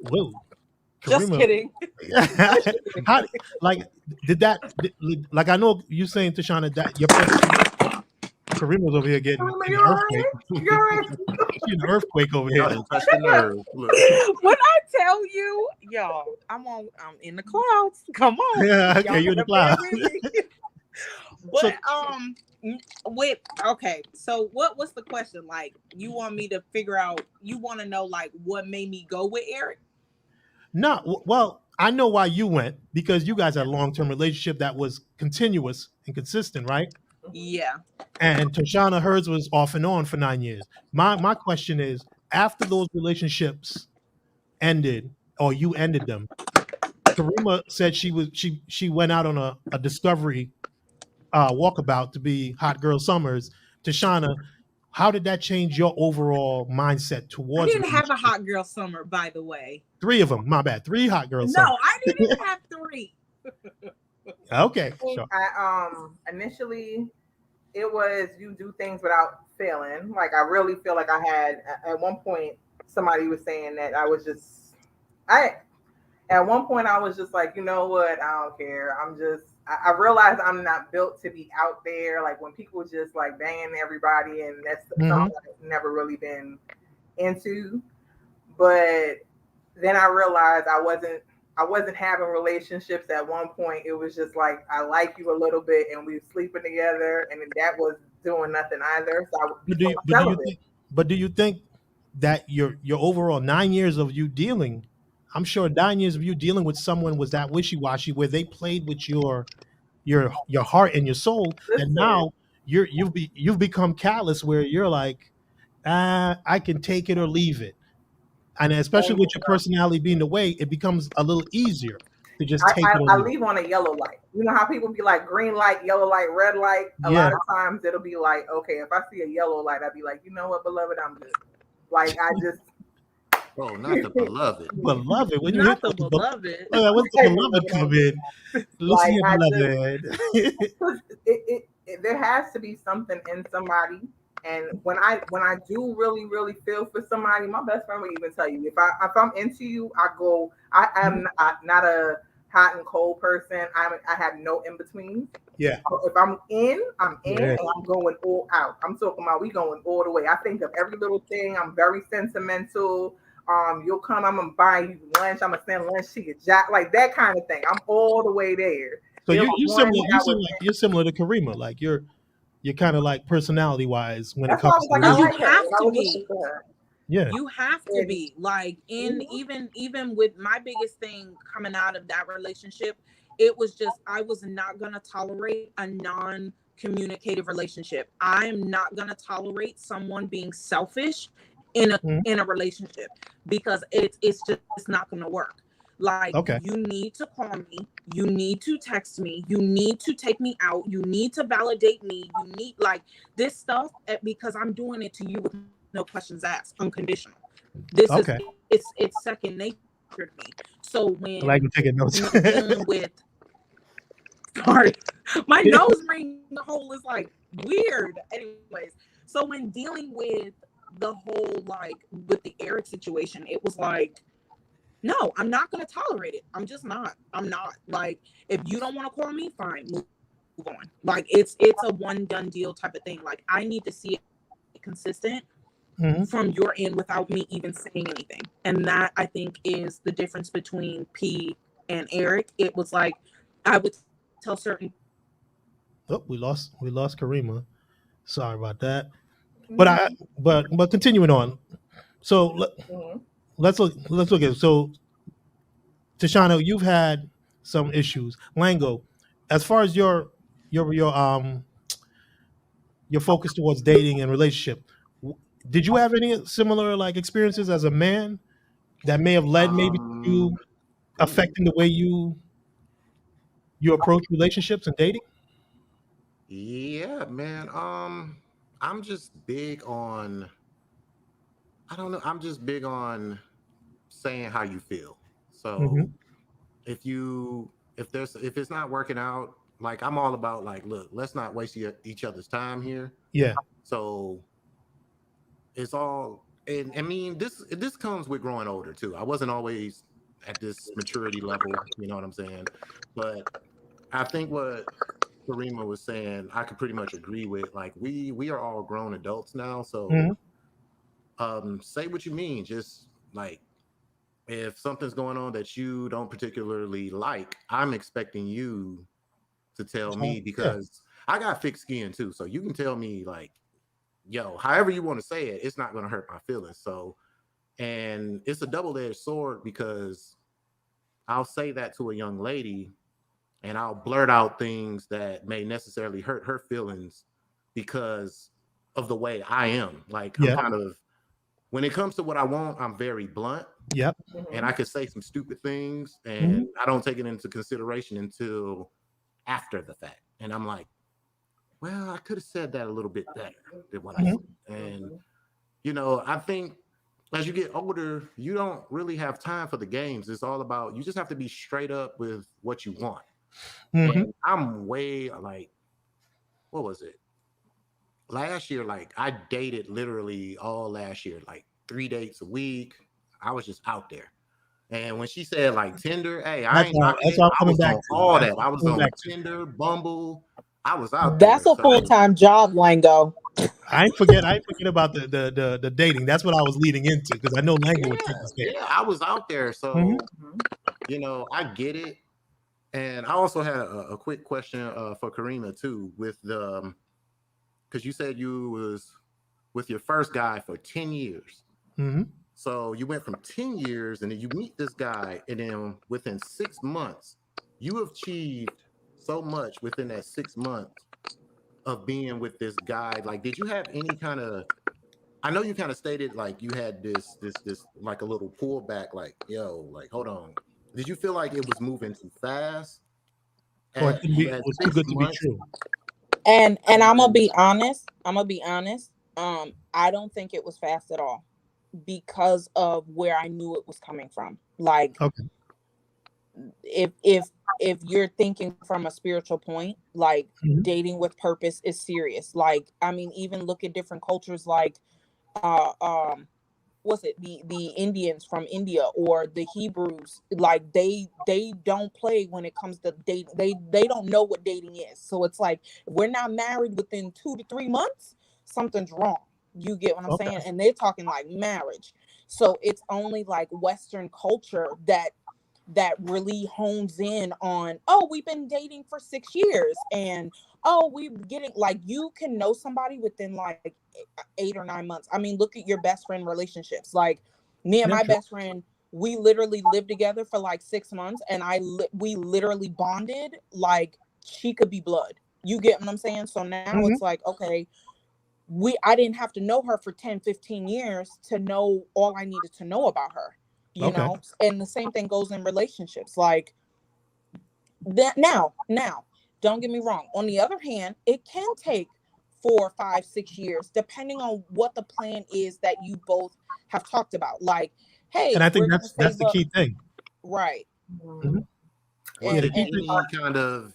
whoa. Just kidding. How, like, like, I know you saying, Tashana, that your Kareem was over here getting an earthquake. An earthquake over here. When I tell you, y'all, I'm in the clouds. Come on. Yeah, okay, you're in the clouds. But so what's the question? Like, you want me to figure out, you want to know, like, what made me go with Eric? No, well, I know why you went, because you guys had a long-term relationship that was continuous and consistent, right? Yeah. And Tashana, hers was off and on for 9 years. My question is, after those relationships ended, or you ended them, Karima said she went out on a discovery walkabout to be Hot Girl Summers. Tashana, how did that change your overall mindset I towards didn't have a relationships? hot girl summer, by the way. 3 of them. My bad. 3 hot girls. No, I didn't have 3. Okay, sure. Initially, it was you do things without failing. Like I really feel like I had at one point somebody was saying that I was just I at one point I was just like, you know what, I don't care. I realized I'm not built to be out there. Like when people just like banging everybody, and that's something I've never really been into. But then I realized I wasn't having relationships at one point. It was just like I like you a little bit and we were sleeping together, and that was doing nothing either. So I would become celibate. But do you think that your overall 9 years of you dealing, I'm sure 9 years of you dealing with someone was that wishy-washy where they played with your heart and your soul, and now you've become callous where you're like, I can take it or leave it. And especially with your personality being the way, it becomes a little easier to just take it or I leave it. leave on a yellow light. You know how people be like green light, yellow light, red light? A lot of times it'll be like, okay, if I see a yellow light, I'd be like, you know what, beloved, I'm good. Like I just Oh, not the beloved. Beloved. When you Not hit the beloved. what's the beloved come in? Listen here, beloved. There has to be something in somebody. And when I do really really feel for somebody, my best friend would even tell you if I'm into you, I go. I am not a hot and cold person. I have no in between. Yeah. If I'm in, and I'm going all out. I'm talking about we going all the way. I think of every little thing. I'm very sentimental. You'll come. I'm gonna buy you lunch. I'm gonna send lunch to your job, like that kind of thing. I'm all the way there. So you're similar to Karima. Like you're kind of like personality wise when it comes to like, you have to be. Yeah, you have to be like even with my biggest thing coming out of that relationship, it was just I was not gonna tolerate a non-communicative relationship. I'm not gonna tolerate someone being selfish in a relationship because it's not gonna work. Like, you need to call me, you need to text me, you need to take me out, you need to validate me, you need like this stuff because I'm doing it to you with no questions asked, unconditional. This is it's second nature to me. So when I like taking notes. dealing with sorry, my nose ring hole is like weird. Anyways, so when dealing with the whole like with the Eric situation, it was like, no, I'm not going to tolerate it. I'm just not. I'm not. Like, if you don't want to call me, fine, move on. Like, it's a one done deal type of thing. Like, I need to see it consistent from your end without me even saying anything. And that, I think, is the difference between P and Eric. It was like, I would tell certain. Oh, we lost Karima. Sorry about that. But continuing on. So let's look at it. So Tashana, you've had some issues. Lango, as far as your focus towards dating and relationship, did you have any similar like experiences as a man that may have led maybe to you affecting the way you approach relationships and dating? Yeah, man. I'm just big on. I don't know. I'm just big on saying how you feel. So if it's not working out, like I'm all about like, look, let's not waste each other's time here. Yeah. So it's all, and I mean, this comes with growing older too. I wasn't always at this maturity level, you know what I'm saying? But I think what Karima was saying, I could pretty much agree with. Like we are all grown adults now, so say what you mean. Just like if something's going on that you don't particularly like, I'm expecting you to tell me because I got thick skin too. So you can tell me like, yo, however you want to say it, it's not going to hurt my feelings. So, and it's a double-edged sword because I'll say that to a young lady and I'll blurt out things that may necessarily hurt her feelings because of the way I am. Like I'm kind of, when it comes to what I want, I'm very blunt. Yep. And I could say some stupid things and I don't take it into consideration until after the fact. And I'm like, well, I could have said that a little bit better than what I Mhm. said. And, you know, I think as you get older, you don't really have time for the games. It's all about, you just have to be straight up with what you want. Mhm. And I'm way like, what was it? Last year, like I dated literally all last year, like 3 dates a week. I was just out there. And when she said like Tinder, hey, I ain't knocking That's it. all I'm I coming was back on to. all That's that. what I I'm was coming on back to. Tinder, Bumble. I was out That's there. a full So time job, Lango. I ain't forget about the dating. That's what I was leading into because I know Lango would take this care. yeah, I was out there. Mhm. So, you know, I get it. And I also had a quick question for Karima too, with the because you said you was with your first guy for 10 years. Mhm. So you went from 10 years and then you meet this guy, and then within 6 months, you have achieved so much within that 6 months of being with this guy. Like, did you have any kind of, I know you kind of stated like you had this like a little pullback, like, yo, like, hold on. Did you feel like it was moving too fast Or it at, couldn't be. It at was too six good to be months? true. And I'm gonna And be honest. I'm gonna be honest. I don't think it was fast at all because of where I knew it was coming from. Like Okay. if you're thinking from a spiritual point, like Mhm. dating with purpose is serious. Like I mean, even look at different cultures, like uh um what's it, the Indians from India or the Hebrews, like they don't play when it comes to dating. They don't know what dating is. So it's like if we're not married within 2 to 3 months, something's wrong. You get what I'm Okay. saying? And they're talking like marriage. So it's only like Western culture that really hones in on, oh, we've been dating for 6 years, and oh, we getting, like, you can know somebody within like 8 or 9 months. I mean, look at your best friend relationships. Like me and Yeah. my True. best friend, we literally lived together for like 6 months, and we literally bonded like she could be blood. You get what I'm saying? So now Mhm. it's like, okay, I didn't have to know her for 10, 15 years to know all I needed to know about her, you Okay. know? And the same thing goes in relationships. Like that now, don't get me wrong. On the other hand, it can take 4, 5, 6 years, depending on what the plan is that you both have talked about. Like, And hey, I think we're gonna that's save the up, key thing. right? Mhm. was Yeah. The it key And thing. any kind of,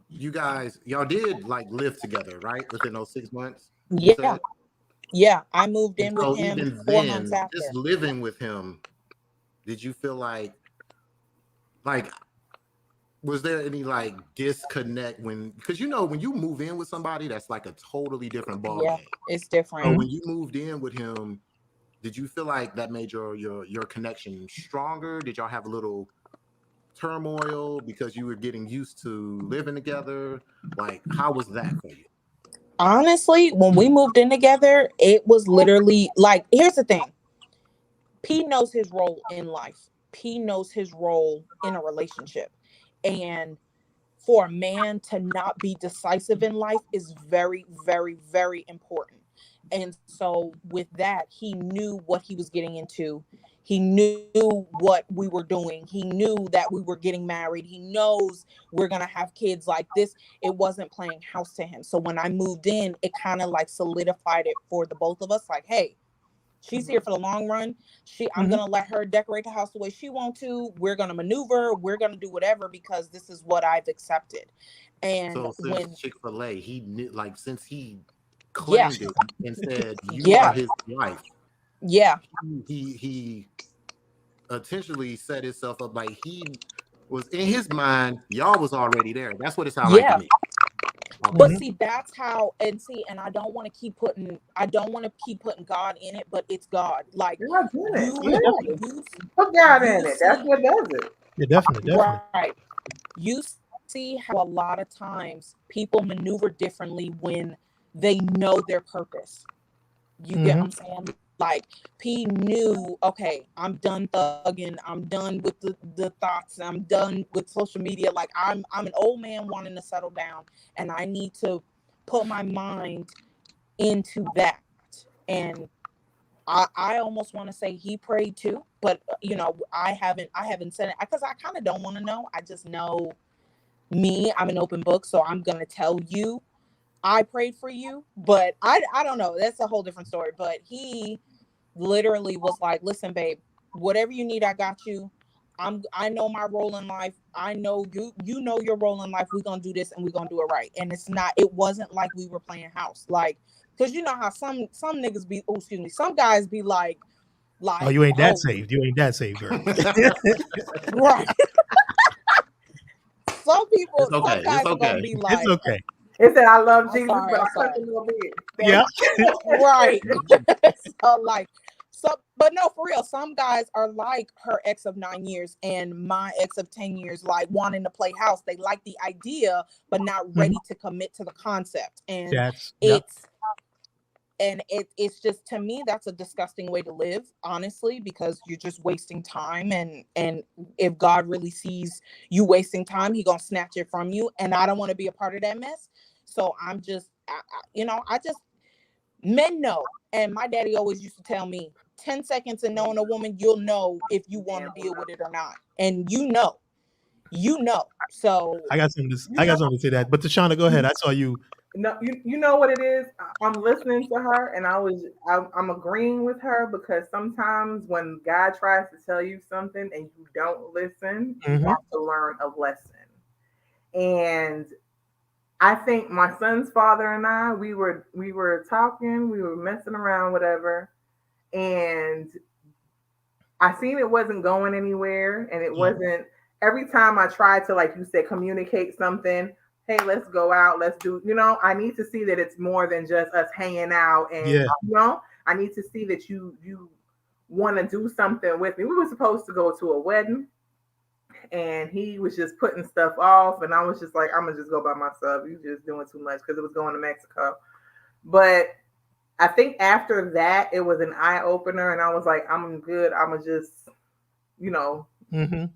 you guys, y'all did like live together, right? Within those 6 months, you yeah, said? yeah, I moved And in with so him even 4 months then, just after. living with him, did you feel like was there any like disconnect when, because you know when you move in with somebody, that's like a totally different ball Yeah, game. it's different. So Mhm. when you moved in with him, did you feel like that made your connection stronger? Did y'all have a little turmoil because you were getting used to living together? Like, how was that for you? Honestly, when we moved in together, it was literally like, here's the thing. P knows his role in life. P knows his role in a relationship. And for a man to not be decisive in life is very, very, very important. And so with that, he knew what he was getting into. He knew what we were doing. He knew that we were getting married. He knows we're going to have kids. Like this, it wasn't playing house to him. So when I moved in, it kind of like solidified it for the both of us. Like, hey, she's here for the long run. I'm Mhm. gonna let her decorate the house the way she wants to. We're gonna maneuver. We're gonna do whatever because this is what I've accepted. And So since when, Chick-fil-A, he knew, like, since he yeah, claimed it and said you are yeah, his wife, yeah, he intentionally set himself up like he was in his mind, y'all was already there. That's what it sounded like to yeah. me. Okay. But Mhm. see, that's how, and see, and I don't want to keep putting God in it, but it's God. Like God's in it. Oh, yeah. you, Definitely. you, Put God you in it. That's see, what does it. Yeah. Definitely. Definitely. right. You see how a lot of times people maneuver differently when they know their purpose. You get what Mhm. I'm saying? Like P knew, okay, I'm done thugging. I'm done with the thoughts. I'm done with social media. Like I'm an old man wanting to settle down, and I need to put my mind into that. And I almost want to say he prayed too, but I haven't said it because I kind of don't want to know. I just know Me, I'm an open book, so I'm gonna tell you I prayed for you, but I don't know. That's a whole different story. But he literally was like, listen, babe, whatever you need, I got you. I know my role in life. I know you know your role in life. We're gonna do this and we're gonna do it right. And it wasn't like we were playing house. Like, because you know how some niggas be, oh excuse me, some guys be like, oh, you ain't that oh, saved. You ain't that saved, girl. right. Some people, It's okay. some guys It's are gonna okay. be like, It's okay. It said, I love I'm Jesus, sorry, but I'm I sorry. cut a little bit. Yeah. Right. So like, but no, for real, some guys are like her ex of 9 years and my ex of 10 years, like wanting to play house. They like the idea, but not ready to commit to the concept. And it's just, to me, that's a disgusting way to live, honestly, because you're just wasting time. And if God really sees you wasting time, he gonna snatch it from you. And I don't want to be a part of that mess. So I'm just, I just, men know. And my daddy always used to tell me, 10 seconds in knowing a woman, you'll know if you want to deal with it or not. And you know. So I got something to say that. But Tashana, go ahead. I saw you. No, you know what it is. I'm listening to her, and I'm agreeing with her, because sometimes when God tries to tell you something and you don't listen, you have to learn a lesson. And I think my son's father and I, we were talking, we were messing around, whatever, and I seen it wasn't going anywhere, and it wasn't. Every time I tried to, like you said, communicate something, hey, let's go out, let's do, I need to see that it's more than just us hanging out. And, I need to see that you want to do something with me. We were supposed to go to a wedding, and he was just putting stuff off. And I was just like, I'm going to just go by myself. You're just doing too much, because it was going to Mexico. But I think after that, it was an eye opener. And I was like, I'm good. I'm going to just,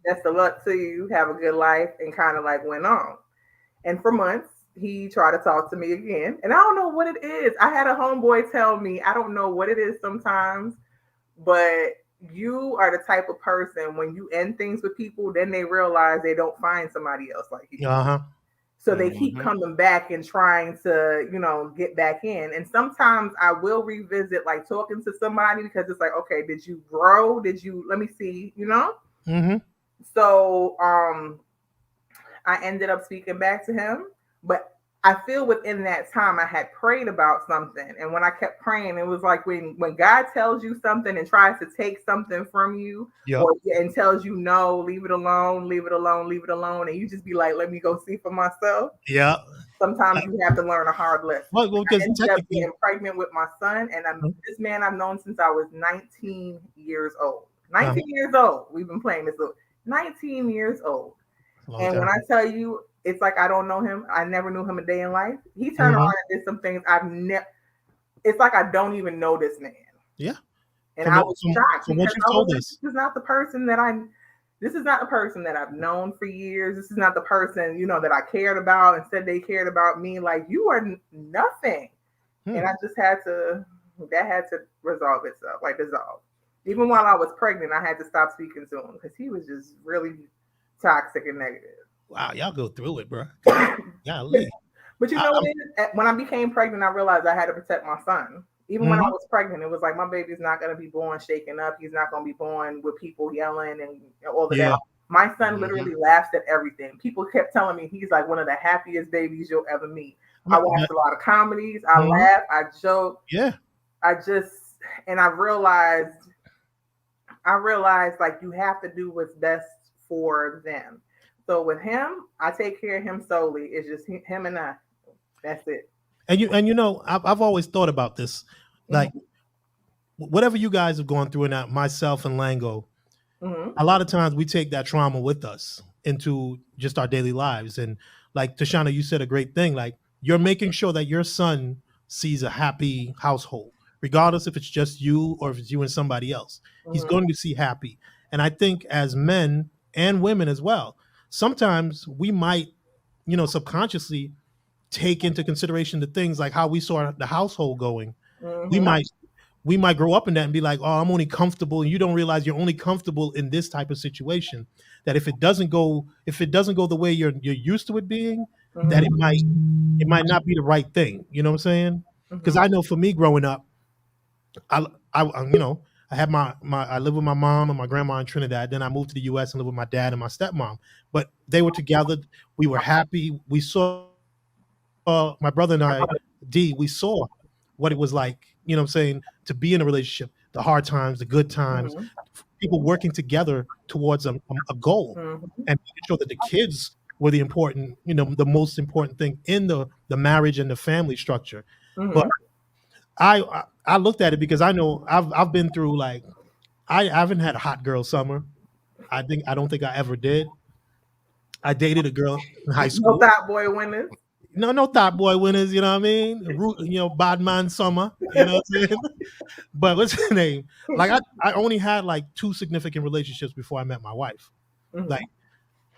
that's the luck to you. Have a good life, and kind of like went on. And for months, he tried to talk to me again. And I don't know what it is. I had a homeboy tell me, I don't know what it is sometimes, but you are the type of person, when you end things with people, then they realize they don't find somebody else like you. So they keep coming back and trying to, get back in. And sometimes I will revisit, like, talking to somebody, because it's like, okay, did you grow? Let me see, So, I ended up speaking back to him, but I feel within that time I had prayed about something. And when I kept praying, it was like when God tells you something and tries to take something from you, and tells you, no, leave it alone, leave it alone, leave it alone. And you just be like, let me go see for myself. Yeah. Sometimes you have to learn a hard lesson. Well, I ended up getting pregnant with my son, and this man I've known since I was 19 years old. 19 years old. We've been playing this. 19 years old. And when I tell you, it's like I don't know him. I never knew him a day in life. He turned around and did some things I've never. It's like I don't even know this man. Yeah. And I was shocked, because what you told us. This is not the person that I've known for years. This is not the person, that I cared about and said they cared about me. Like, you are nothing. And I just had to resolve itself, like dissolve. Even while I was pregnant, I had to stop speaking to him, because he was just really toxic and negative. Wow, y'all go through it, bro. Golly. But when I became pregnant, I realized I had to protect my son. Even when I was pregnant, it was like, my baby's not going to be born shaken up. He's not going to be born with people yelling and all of that. My son literally laughs at everything. People kept telling me he's like one of the happiest babies you'll ever meet. I watched a lot of comedies. I laugh. I joke. Yeah. And I realized like, you have to do what's best for them. So with him, I take care of him solely. It's just him and I. That's it. And I've always thought about this, like, whatever you guys have gone through, and myself and Lango, a lot of times we take that trauma with us into just our daily lives. And like Tashana, you said a great thing. Like, you're making sure that your son sees a happy household, regardless if it's just you or if it's you and somebody else. He's going to see happy. And I think as men and women as well, sometimes we might, subconsciously take into consideration the things like how we saw the household going. We we might grow up in that and be like, oh, I'm only comfortable, and you don't realize you're only comfortable in this type of situation. That if it doesn't go the way you're used to it being, that it might not be the right thing. You know what I'm saying? Because I know for me growing up, I had I lived with my mom and my grandma in Trinidad. Then I moved to the U.S. and lived with my dad and my stepmom. But they were together. We were happy. We saw my brother and I, D. We saw what it was like. You know what I'm saying? To be in a relationship, the hard times, the good times, people working together towards a goal, and making sure that the kids were the important, the most important thing in the marriage and the family structure. But I looked at it because I know I've been through, like, I haven't had a hot girl summer. I don't think I ever did. I dated a girl in high school. No thought boy winners. No thought boy winners. You know what I mean? Bad man summer. You know what I'm saying? But what's her name? Like I only had like 2 significant relationships before I met my wife. Like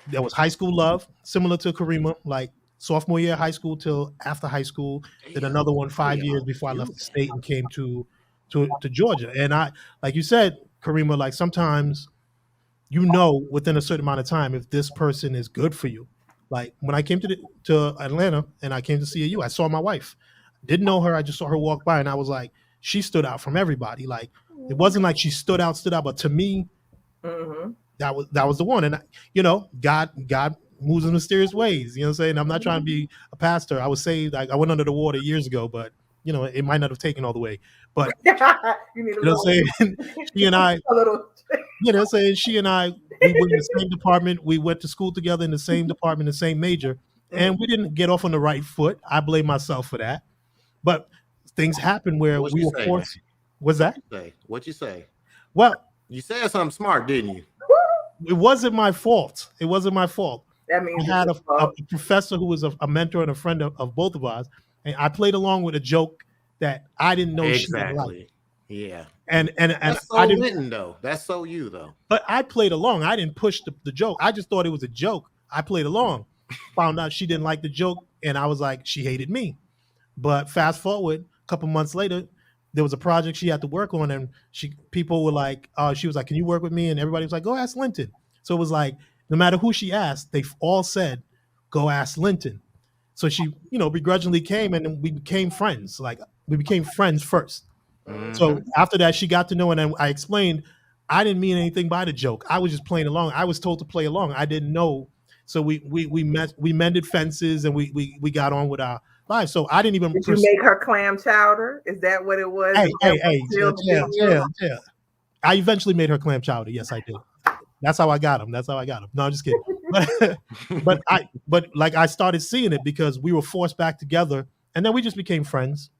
there was high school love, similar to Kareem, like sophomore year of high school till after high school. Then another one 5 years before I left the state and came to Georgia. And I, like you said, Kareem, like sometimes within a certain amount of time if this person is good for you. Like when I came to Atlanta and I came to see you, I saw my wife. Didn't know her. I just saw her walk by, and I was like, she stood out from everybody. Like it wasn't like she stood out, but to me, that was the one. And God moves in mysterious ways. You know what I'm saying? I'm not trying to be a pastor. I was saved. I went under the water years ago, but it might not have taken all the way. But you know what I'm saying? She and I, she and I, we were in the same department. We went to school together in the same department, the same major, and we didn't get off on the right foot. I blame myself for that. But things happen where we were forced. What's that? What'd you say? Well, you said something smart, didn't you? It wasn't my fault. It wasn't my fault. That means I had a professor who was a mentor and a friend of both of us, and I played along with a joke that I didn't know she didn't like. Yeah. And that's so I didn't written though. That's so you though. But I played along. I didn't push the joke. I just thought it was a joke. I played along. Found out she didn't like the joke, and I was like, she hated me. But fast forward a couple months later, there was a project she had to work on, and people were like, she was like, can you work with me? And everybody was like, go ask Linton. So it was like, no matter who she asked, they all said, go ask Linton. So she, begrudgingly came, and we became friends. Like we became friends first. So after that, she got to know, and then I explained, I didn't mean anything by the joke. I was just playing along. I was told to play along. I didn't know. So we mended fences, and we got on with our lives. So I didn't even. Did you make her clam chowder? Is that what it was? Yeah. I eventually made her clam chowder. Yes, I did. That's how I got him. No, I'm just kidding. But I started seeing it because we were forced back together, and then we just became friends,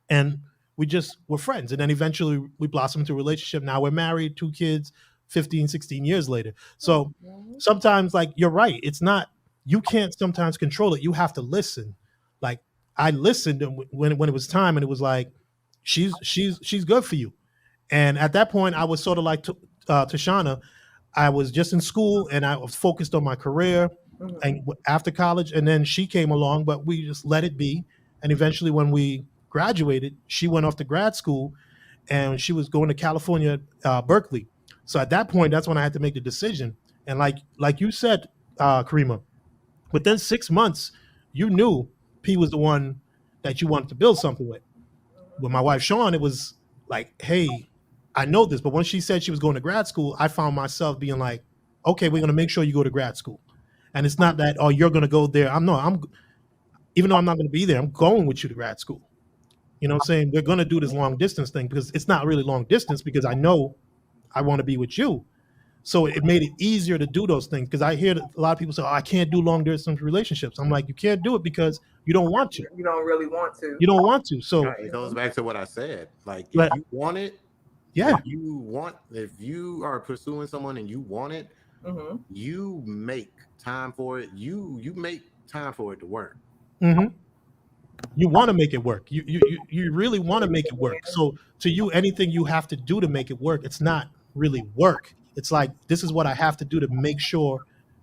and we just were friends. And then eventually we blossomed into a relationship. Now we're married, 2 kids, 15, 16 years later. So sometimes, like, you're right. It's not, you can't sometimes control it. You have to listen. Like I listened when it was time, and it was like, she's good for you. And at that point I was sort of like Tashana. I was just in school and I was focused on my career and after college, and then she came along, but we just let it be. And eventually when we graduated, she went off to grad school, and she was going to California, Berkeley. So at that point, that's when I had to make the decision. And like you said, Kareem, within 6 months, you knew P was the one that you wanted to build something with. With my wife, Sean, it was like, hey, I know this. But when she said she was going to grad school, I found myself being like, okay, we're going to make sure you go to grad school. And it's not that, oh, you're going to go there. Even though I'm not going to be there, I'm going with you to grad school. You know what I'm saying? We're going to do this long distance thing, because it's not really long distance, because I know I want to be with you. So it made it easier to do those things, because I hear a lot of people say, oh, I can't do long distance relationships. I'm like, you can't do it because you don't want to. You don't really want to. You don't want to. So it goes back to what I said. Like, if you want it, if you are pursuing someone and you want it, you make time for it. You make time for it to work. You want to make it work. You really want to make it work. So to you, anything you have to do to make it work, it's not really work. It's like, this is what I have to do to make sure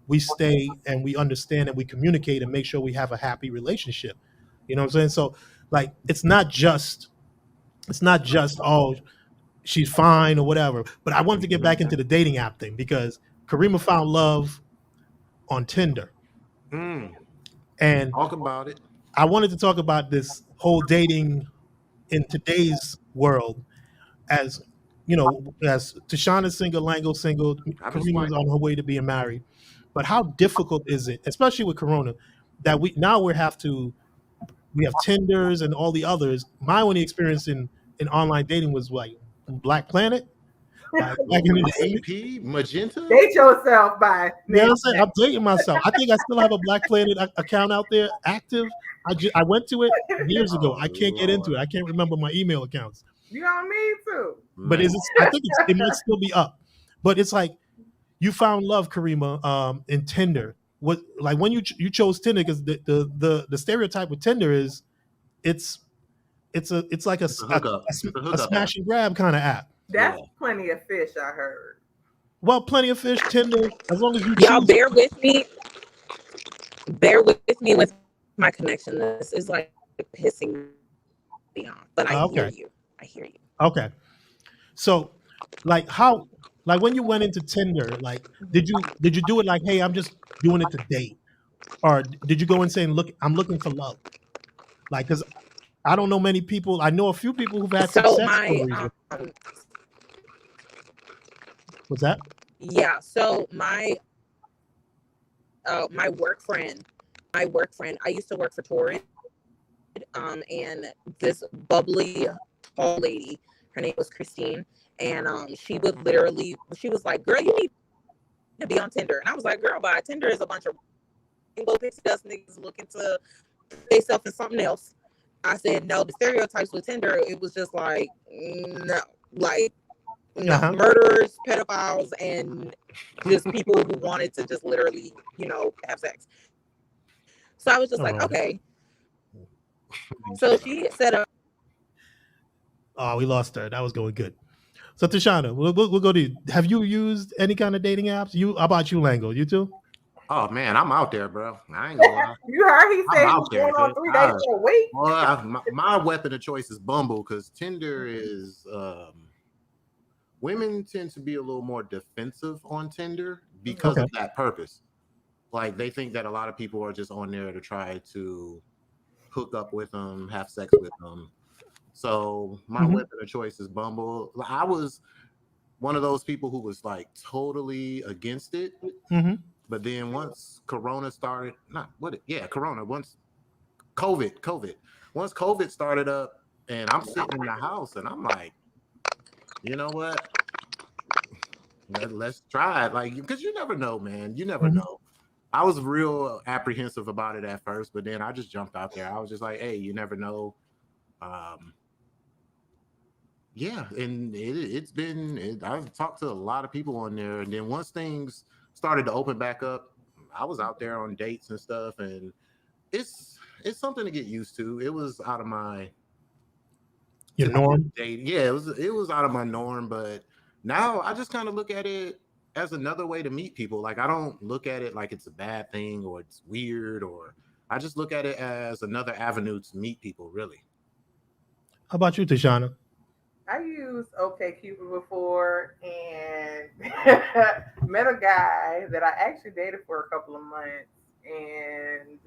we stay and we understand and we communicate and make sure we have a happy relationship. You know what I'm saying? So like, it's not just it's not just she's fine or whatever. But I wanted to get back into the dating app thing because Karima found love on Tinder. And Talk about it. I wanted to talk about this whole dating in today's world as as Tashana's single, Lango's single, I be Karima's swiping. on her way to being married. But how difficult is it, especially with Corona, that we have Tinders and all the others. My only experience in online dating was like Black Planet. Back in the day. AP, Magenta. Date yourself by. You know what I'm saying? I'm dating myself. I think I still have a Black Planet account out there active. I went to it years ago. I can't get into it. I can't remember my email accounts. You don't need to. But I think it might still be up. But it's like you found love, Karima, in Tinder. What like when you chose Tinder, because the stereotype with Tinder is it's like a smash and grab kind of app. That's plenty of fish, I heard. Well, plenty of fish, Tinder, as long as you y'all bear with me. Bear with me with my connection. This is like pissing me off, but I hear you. I hear you. Okay. So, like when you went into Tinder, like did you do it like, hey, I'm just doing it to date, or did you go in saying, look, I'm looking for love? Like, because I don't know many people. I know a few people who've had success. What's that? Yeah. So my work friend. I used to work for Torrent, and this bubbly tall lady. Her name was Christine, and she was like, "Girl, you need to be on Tinder." And I was like, "Girl, bye. Tinder is a bunch of rainbow pixie dust niggas looking to put themselves in something else." I said, "No, the stereotypes with Tinder, it was just like, no, like, no, murderers, pedophiles, and just people who wanted to just literally, have sex." So I was just like, okay. So she set up. Oh, we lost her. That was going good. So Tashana, we'll go to you. Have you used any kind of dating apps? How about you, Lango? You too? Oh man, I'm out there, bro. I ain't gonna lie. You heard he said he's going on 3 days a week. Well, my weapon of choice is Bumble, because Tinder is women tend to be a little more defensive on Tinder because of that purpose. Like they think that a lot of people are just on there to try to hook up with them, have sex with them. So my weapon of choice is Bumble. I was one of those people who was like totally against it. But then once Corona started, once COVID started up, and I'm sitting in the house and I'm like, you know what? Let's try it. Like, because you never know, man. You never know. I was real apprehensive about it at first, but then I just jumped out there. I was just like, hey, you never know. Yeah, and I've talked to a lot of people on there, and then once things started to open back up, I was out there on dates and stuff, and it's something to get used to. It was out of my norm. Yeah, it was out of my norm, but now I just kind of look at it as another way to meet people. Like I don't look at it like it's a bad thing or it's weird, or I just look at it as another avenue to meet people, really. How about you, Tashana? I used OkCupid before and met a guy that I actually dated for a couple of months, and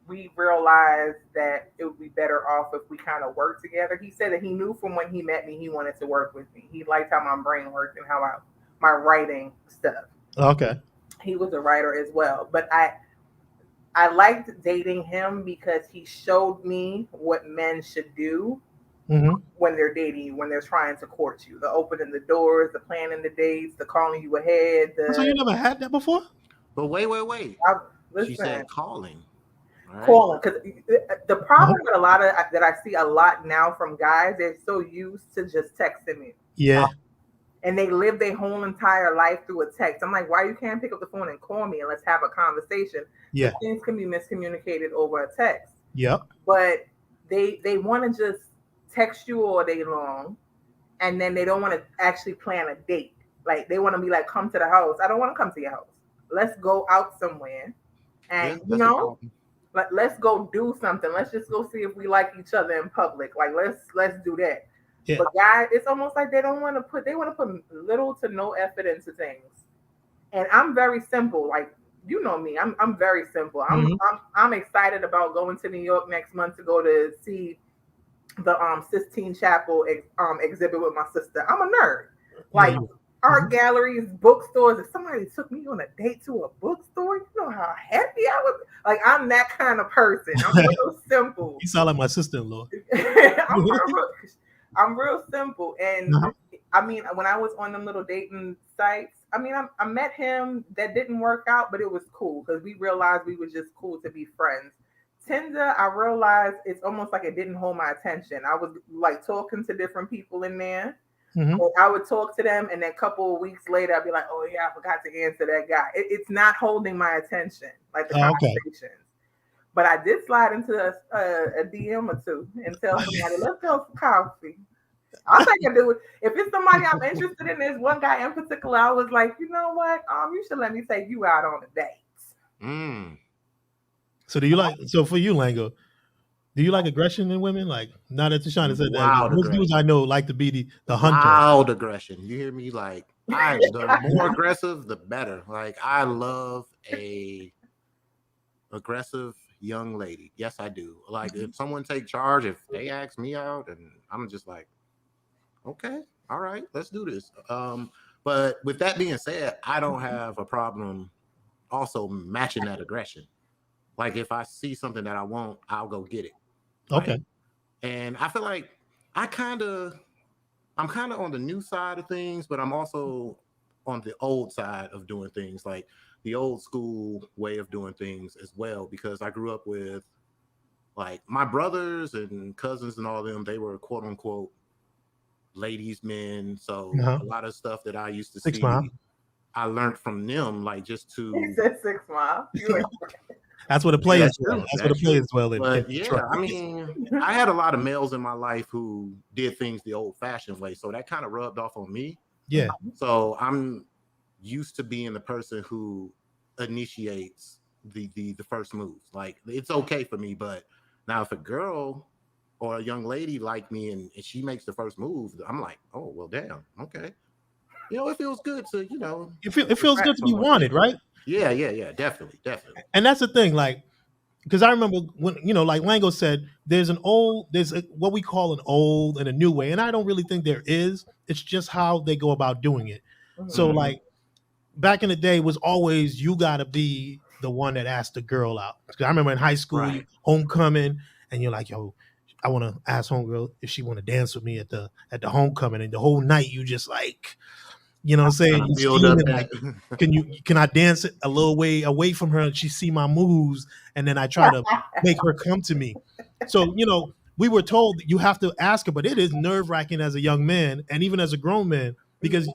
we realized that it would be better off if we kind of worked together. He said that he knew from when he met me he wanted to work with me. He liked how my brain worked and how my writing stuff. Okay. He was a writer as well, but I liked dating him because he showed me what men should do when they're dating you, when they're trying to court you. The opening the doors, the planning the dates, the calling you ahead. So you never had that before? But wait. She said calling. Right? Calling, because the problem with a lot of that I see a lot now from guys, they're so used to just texting me. Yeah. And they live their whole entire life through a text. I'm like, why you can't pick up the phone and call me and let's have a conversation? Yeah. Things can be miscommunicated over a text. Yep. But they want to just text you all day long, and then they don't want to actually plan a date. Like they want to be like, come to the house. I don't want to come to your house. Let's go out somewhere. And let's go do something. Let's just go see if we like each other in public. Like let's do that. Yeah. But guys, it's almost like they want to put little to no effort into things. And I'm very simple. Like you know me, I'm very simple. I'm excited about going to New York next month to go to see the Sistine Chapel exhibit with my sister. I'm a nerd. Like art galleries, bookstores. If somebody took me on a date to a bookstore, you know how happy I would. Like I'm that kind of person. I'm real simple. You sound like my sister-in-law. I'm real simple, and I mean, when I was on them little dating sites, I mean, I met him. That didn't work out, but it was cool because we realized we were just cool to be friends. Tinder, I realized it's almost like it didn't hold my attention. I was like talking to different people in there. I would talk to them, and then a couple of weeks later, I'd be like, "Oh yeah, I forgot to answer that guy." It's not holding my attention, like the conversations. But I did slide into a DM or two and tell somebody, "Let's go for coffee." I'll take a dude. If it's somebody I'm interested in, there's one guy in particular. I was like, you know what? You should let me take you out on a date. So do you like? So for you, Lango, do you like aggression in women? Like now that Tashana said that, most dudes I know like to be the hunter. Wild aggression. You hear me? Like the more aggressive, the better. Like I love a aggressive young lady. Yes, I do. Like if someone take charge, if they ask me out, and I'm just like, okay, all right, let's do this. But with that being said, I don't have a problem also matching that aggression. Like if I see something that I want, I'll go get it. Okay. Like, and I feel like I'm kind of on the new side of things, but I'm also on the old side of doing things, like the old school way of doing things as well, because I grew up with like my brothers and cousins and all of them, they were quote unquote ladies men. So a lot of stuff that I used to see, I learned from them, like just to. He said 6 Mile. That's what the players dwell. That's what the players dwell in. But yeah, I mean, I had a lot of males in my life who did things the old-fashioned way, so that kind of rubbed off on me. Yeah. So I'm used to being the person who initiates the first moves. Like it's okay for me, but now if a girl or a young lady like me and she makes the first move, I'm like, oh well, damn, okay. You know, it feels good to, you know, it feels good to be wanted, right? Yeah, definitely. And that's the thing, like, because I remember when, you know, like Lango said, there's what we call an old and a new way, and I don't really think there is. It's just how they go about doing it. So like back in the day was always you got to be the one that asked the girl out. Because I remember in high school, homecoming, and you're like, yo, I want to ask homegirl if she want to dance with me at the homecoming, and the whole night you just like, you know what I'm saying? Like, can I dance a little way away from her and she see my moves, and then I try to make her come to me. So, you know, we were told that you have to ask her, but it is nerve-wracking as a young man and even as a grown man, because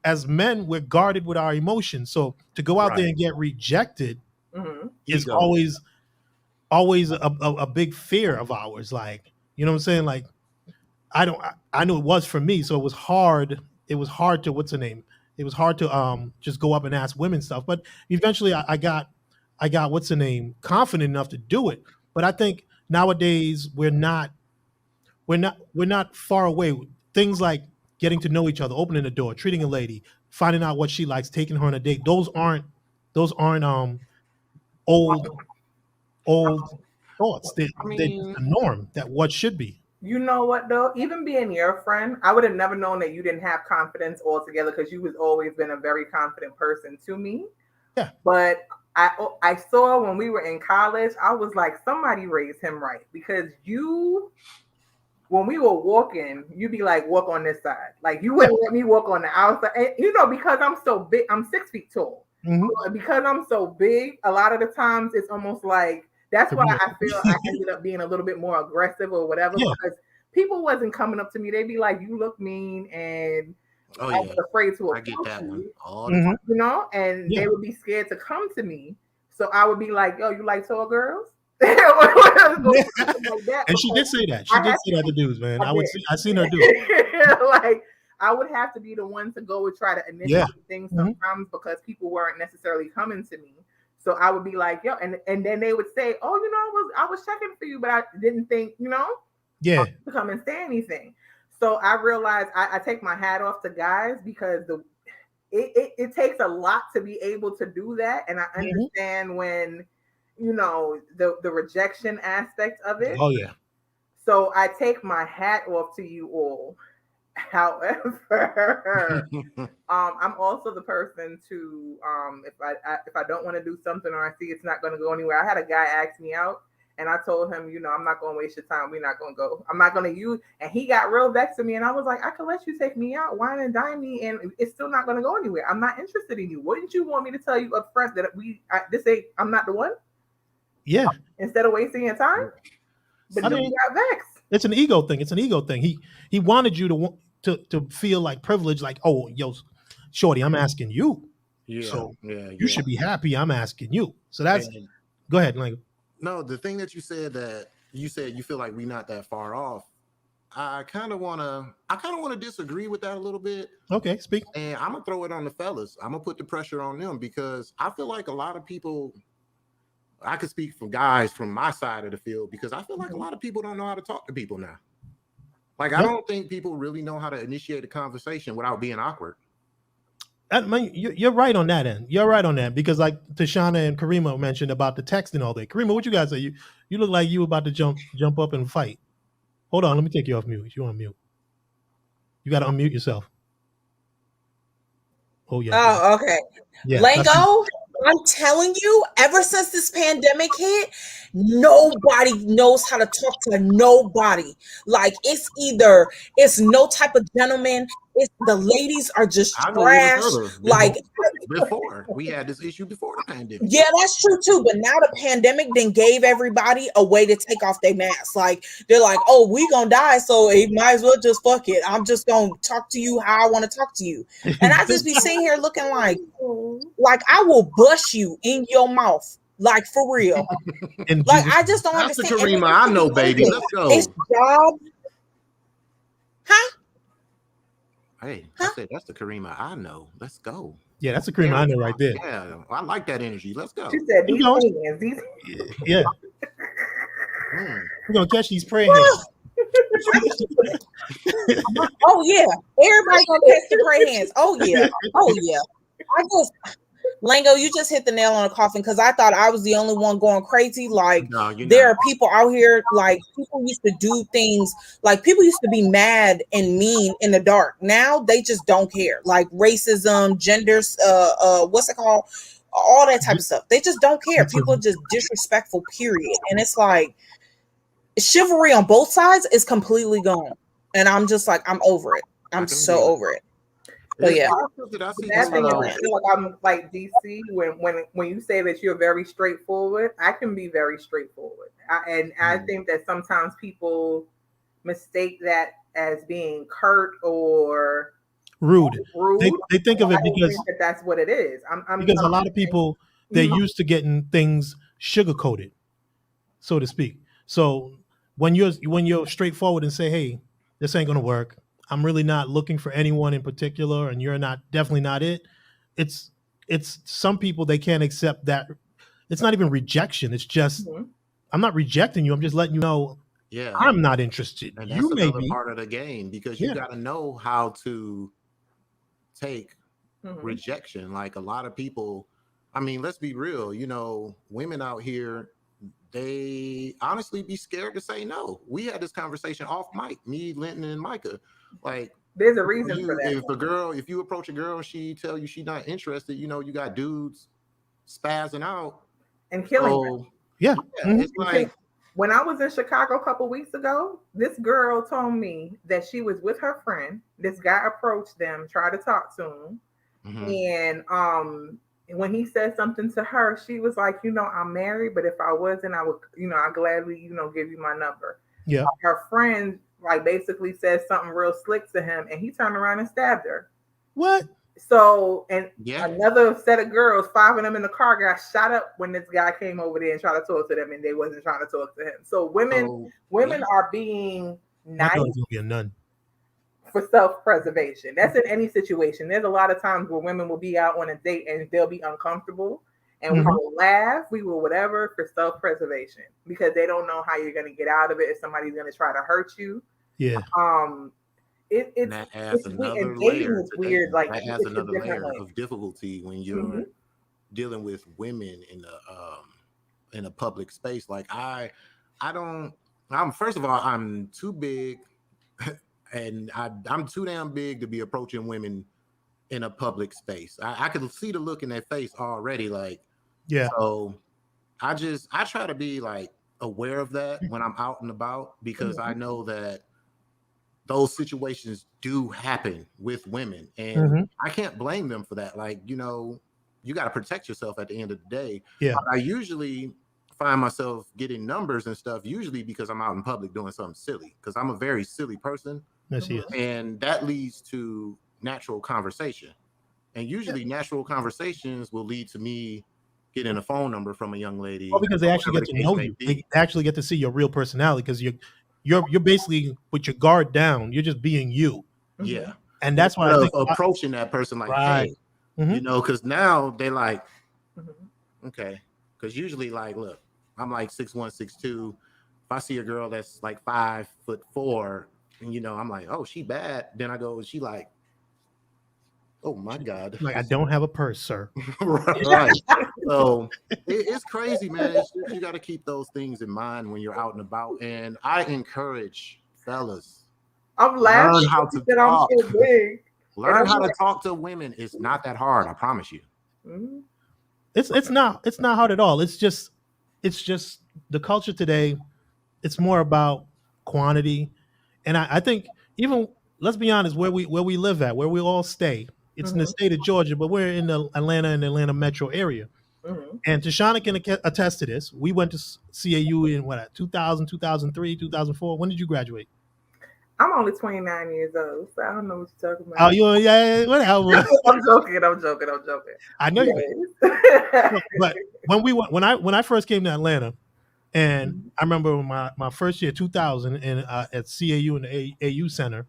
as men, we're guarded with our emotions. So to go out there and get rejected is always a big fear of ours. Like, you know what I'm saying? Like, I know it was for me. So it was hard. It was hard to, what's the name? It was hard to just go up and ask women stuff. But eventually I got what's the name, confident enough to do it. But I think nowadays we're not far away. Things like getting to know each other, opening the door, treating a lady, finding out what she likes, taking her on a date. Those aren't old thoughts. They're the norm, that what should be. You know what though? Even being your friend, I would have never known that you didn't have confidence altogether, because you was always been a very confident person to me. Yeah. But I saw when we were in college, I was like, somebody raised him right, because when we were walking, you'd be like, walk on this side. Like you wouldn't let me walk on the outside. And, you know, because I'm so big, I'm 6 feet tall. So because I'm so big, a lot of the times it's almost like, that's why I feel I ended up being a little bit more aggressive or whatever, because people wasn't coming up to me. They'd be like, you look mean, and I was afraid to approach you, all the time. You know, and they would be scared to come to me. So I would be like, yo, you like tall girls? And she did say that. She did say that to dudes, man. I seen her do it. Like, I would have to be the one to go and try to initiate things sometimes, because people weren't necessarily coming to me. So I would be like, yo, and then they would say, oh, I was checking for you, but I didn't think, Yeah. to come and say anything. So I realized I take my hat off to guys because it takes a lot to be able to do that. And I understand when, the rejection aspect of it. Oh yeah. So I take my hat off to you all. However, I'm also the person to if I don't want to do something or I see it's not going to go anywhere. I had a guy ask me out, and I told him, I'm not going to waste your time. We're not going to go. I'm not going to use. And he got real vexed with me, and I was like, I could let you take me out, wine and dine me, and it's still not going to go anywhere. I'm not interested in you. Wouldn't you want me to tell you up front that I'm not the one? Yeah. Instead of wasting your time. But he got vexed. It's an ego thing. It's an ego thing. He wanted you to feel like privileged, like, oh, yo, shorty, I'm asking you. Yeah. So yeah. You should be happy I'm asking you. So that's go ahead. Like, no, the thing that you said you feel like we're not that far off. I kind of want to disagree with that a little bit. Okay, speak. And I'm gonna throw it on the fellas. I'm gonna put the pressure on them because I feel like a lot of people. I could speak for guys from my side of the field because I feel like a lot of people don't know how to talk to people now. Like, I don't think people really know how to initiate a conversation without being awkward. You're right on that end. You're right on that because, like Tashana and Kareem mentioned about the texting all day. Kareem, what you guys say? You look like you about to jump up and fight. Hold on, let me take you off mute. You're on mute. You got to unmute yourself. Oh yeah. Oh, okay. Yeah, Lego, I'm telling you, ever since this pandemic hit, nobody knows how to talk to nobody. Like, it's no type of gentleman. It's the ladies are just trash. Like, before we had this issue before the pandemic. Yeah, that's true too. But now the pandemic then gave everybody a way to take off their mask. Like, they're like, oh, we gonna die, so it might as well just fuck it. I'm just gonna talk to you how I want to talk to you. And I just be sitting here looking like I will bust you in your mouth. Like, for real. Like, I just don't understand. That's the Kareem I know, baby. Let's go. It's job. Huh? Hey, I said that's the Kareem I know. Let's go. Yeah, that's the Kareem I know right there. Yeah, I like that energy. Let's go. She said these hands. Yeah. We're gonna catch these prayer hands. Oh yeah, everybody gonna catch the prayer hands. Oh yeah. I just Lango, you just hit the nail on the coffin because I thought I was the only one going crazy. Like, there are people out here, like, people used to do things, like, people used to be mad and mean in the dark. Now they just don't care. Like, racism, genders, what's it called? All that type of stuff. They just don't care. People are just disrespectful, period. And it's like, chivalry on both sides is completely gone. And I'm just like, I'm over it. I'm so over it. So yeah, that thing is, I feel like I'm like DC when you say that you're very straightforward. I can be very straightforward, I think that sometimes people mistake that as being curt or rude. They think of it because that's what it is. Because a lot of people, they're used to getting things sugar coated, so to speak. So when you're straightforward and say, hey, this ain't gonna work, I'm really not looking for anyone in particular, and you're definitely not it. It's some people, they can't accept that. It's not even rejection. It's just, I'm not rejecting you. I'm just letting you know, I'm not interested. And that's another part of the game because you got to know how to take rejection. Like, a lot of people, I mean, let's be real, women out here, they honestly be scared to say no. We had this conversation off mic, me, Linton, and Micah. Like, there's a reason for that. If you approach a girl and she tell you she's not interested, you got dudes spazzing out and killing her. Yeah. It's like, when I was in Chicago a couple weeks ago, this girl told me that she was with her friend. This guy approached them, tried to talk to him, and when he said something to her, she was like, I'm married, but if I wasn't, I would, I'd gladly, give you my number. Yeah. Her friend, like, basically said something real slick to him, and he turned around and stabbed her. What? So, and another set of girls, 5 of them in the car, got shot up when this guy came over there and tried to talk to them, and they wasn't trying to talk to him. So women are being nice be a nun. For self-preservation. That's in any situation. There's a lot of times where women will be out on a date and they'll be uncomfortable, And we will laugh, we will whatever for self-preservation because they don't know how you're going to get out of it if somebody's going to try to hurt you. Yeah. It's weird. And dating is weird. Like that adds another layer of difficulty when you're dealing with women in a public space. Like I'm first of all, I'm too big and I'm too damn big to be approaching women in a public space. I could see the look in their face already. Like, yeah. So I try to be like aware of that when I'm out and about because I know that those situations do happen with women and I can't blame them for that. Like, you got to protect yourself at the end of the day. Yeah. I usually find myself getting numbers and stuff, usually because I'm out in public doing something silly because I'm a very silly person. Yes, he is. And that leads to natural conversation. And usually natural conversations will lead to me getting a phone number from a young lady. Well, because they actually get to know you. They actually get to see your real personality because you're basically with your guard down. You're just being you. Yeah. And that's why I think approaching that person like, hey, because now they like, okay. Because usually like, look, I'm like 6'1", 6'2". If I see a girl that's like 5'4", and I'm like, oh, she bad. Then I go, she like, oh my God. Like, I don't have a purse, sir. Right. So it's crazy, man. You got to keep those things in mind when you're out and about. And I encourage fellas. I'm laughing. Learn how to talk. I'm so big. Learn how to talk to women. It's not that hard. I promise you. It's not hard at all. It's just the culture today. It's more about quantity. And I think even, let's be honest, where we live at, where we all stay, it's in the state of Georgia, but we're in the Atlanta metro area. And Tashana can attest to this. We went to CAU in 2000, 2003, 2004. When did you graduate? I'm only 29 years old, so I don't know what you're talking about. Oh, yeah, whatever. I'm joking. I know you. But when I first came to Atlanta, and I remember my first year, 2000, at CAU in the AU Center,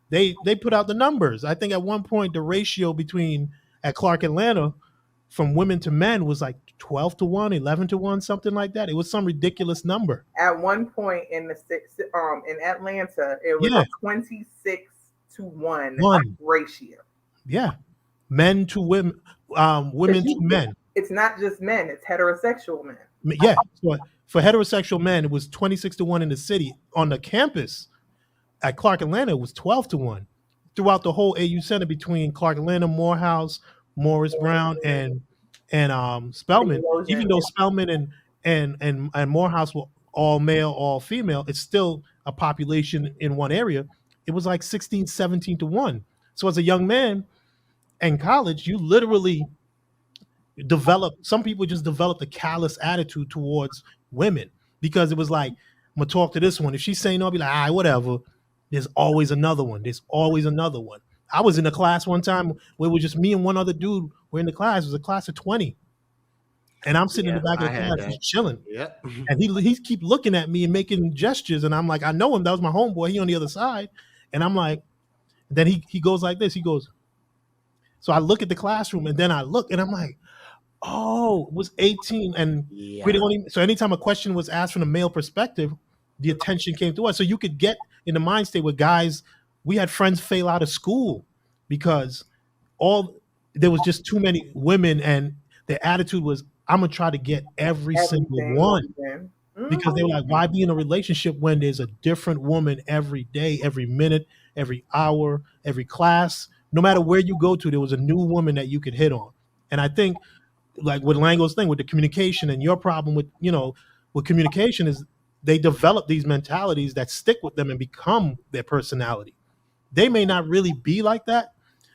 they put out the numbers. I think at one point the ratio at Clark Atlanta from women to men was like 12-1, 11-1, something like that. It was some ridiculous number. At one point in in Atlanta, it was a 26-1 ratio. Yeah, men to women, women to men. It's not just men; it's heterosexual men. Yeah, so for heterosexual men, it was 26-1 in the city. On the campus at Clark Atlanta, it was 12-1 throughout the whole AU Center between Clark Atlanta, Morehouse, Morris Brown, and Spelman. Even though Spelman and Morehouse were all male, all female, it's still a population in one area. It was like 16, 17-1. So as a young man in college, you literally some people just developed a callous attitude towards women because it was like, I'm gonna talk to this one. If she's saying no, I'll be like, all right, whatever. There's always another one. I was in a class one time where it was just me and one other dude. We're in the class. It was a class of 20. And I'm sitting in the back of the class just chilling. Yep. And he keep looking at me and making gestures. And I'm like, I know him. That was my homeboy. He on the other side. And I'm like, then he goes like this. He goes, so I look at the classroom and then I look and I'm like, oh, it was 18. And so anytime a question was asked from a male perspective, the attention came to us. So you could get in the mind state with guys. We had friends fail out of school because there was just too many women and their attitude was, I'm gonna try to get every single one. Because they were like, why be in a relationship when there's a different woman every day, every minute, every hour, every class? No matter where you go to, there was a new woman that you could hit on. And I think, like with Lango's thing, with the communication and your problem with communication is they develop these mentalities that stick with them and become their personality. They may not really be like that,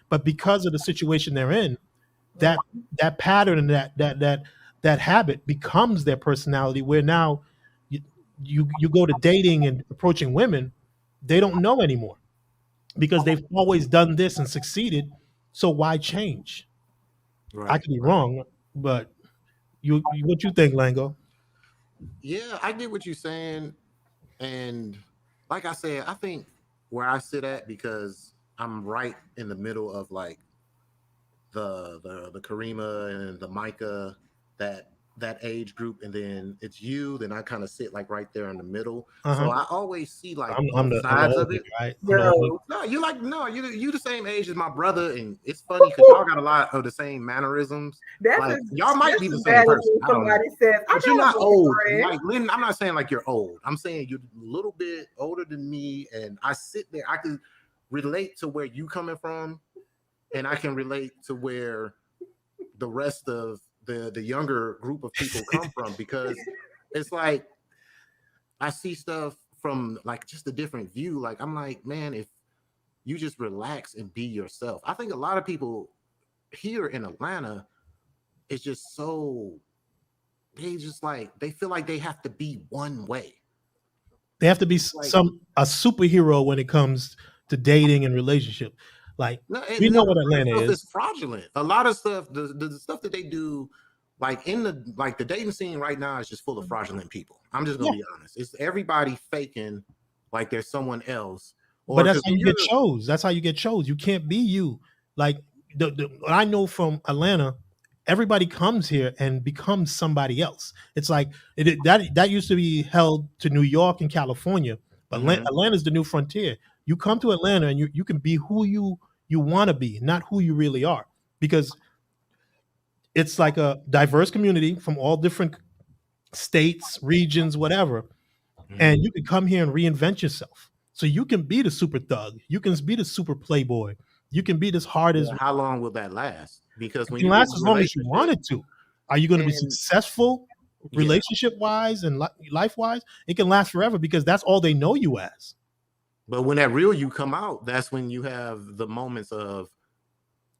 but because of the situation they're in, that pattern and that habit becomes their personality, where now you go to dating and approaching women, they don't know anymore because they've always done this and succeeded. So why change? Right. I could be wrong, but what you think, Lango? Yeah, I get what you're saying. And like I said, I think where I sit at, because I'm right in the middle of like the Kareem and the Micah that age group, and then it's you. Then I kind of sit like right there in the middle. So I always see like I'm both the sides of oldie, it. right? Yo, No, you the same age as my brother, and it's funny because y'all got a lot of the same mannerisms. Like y'all might be the same bad as person. I don't know. somebody says, I But you're got a not old. boyfriend. Like Lynn, I'm not saying like you're old. I'm saying you're a little bit older than me, and I sit there. I can relate to where you coming from, and I can relate to where the rest of the younger group of people come from, because it's like I see stuff from like just a different view. Like I'm like, man, if you just relax and be yourself. I think a lot of people here in Atlanta is just so they feel like they have to be one way. They have to be Like a superhero when it comes to dating and relationship. Like no, we and know no, what a lot of Atlanta stuff is. is fraudulent. A lot of stuff, the stuff that they do, like in the dating scene right now is just full of fraudulent people. I'm just gonna be honest. It's everybody faking like there's someone else. But Or that's because how you get chose. That's how you get chose. You can't be you. Like what I know from Atlanta, everybody comes here and becomes somebody else. It's like that used to be held to New York and California, but Atlanta's the new frontier. You come to Atlanta and you can be who you want to be, not who you really are, because it's like a diverse community from all different states, regions, whatever, and you can come here and reinvent yourself. So you can be the super thug, you can be the super playboy, you can be this hard as how long will that last? Because it when can you get in last a as long as you relationship, want it to. Are you going to be and successful yeah, relationship wise and life wise? It can last forever because that's all they know you as. but when that real you come out, that's when you have the moments of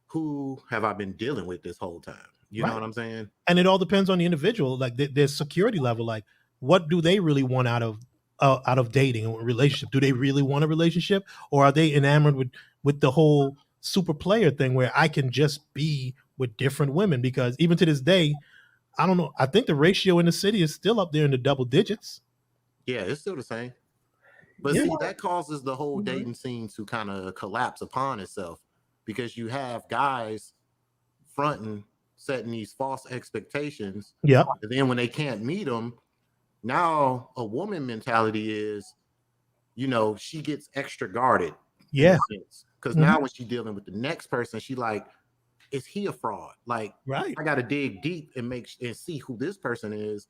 who have I been dealing with this whole time? You know Right. what I'm saying? And it all depends on the individual, like their security level. Like, what do they really want out of dating or relationship? Do they really want a relationship, or are they enamored with the whole super player thing where I can just be with different women? Because even to this day, I don't know. I think the ratio in the city is still up there in the double digits. Yeah, it's still the same. But Yeah. see, that causes the whole dating scene to kind of collapse upon itself, because you have guys fronting, setting these false expectations. Yep. And then when they can't meet them, now a woman mentality is, she gets extra guarded in a Yeah. sense. Because Mhm. now when she's dealing with the next person, she like, is he a fraud? Like, Right. I got to dig deep and see who this person is.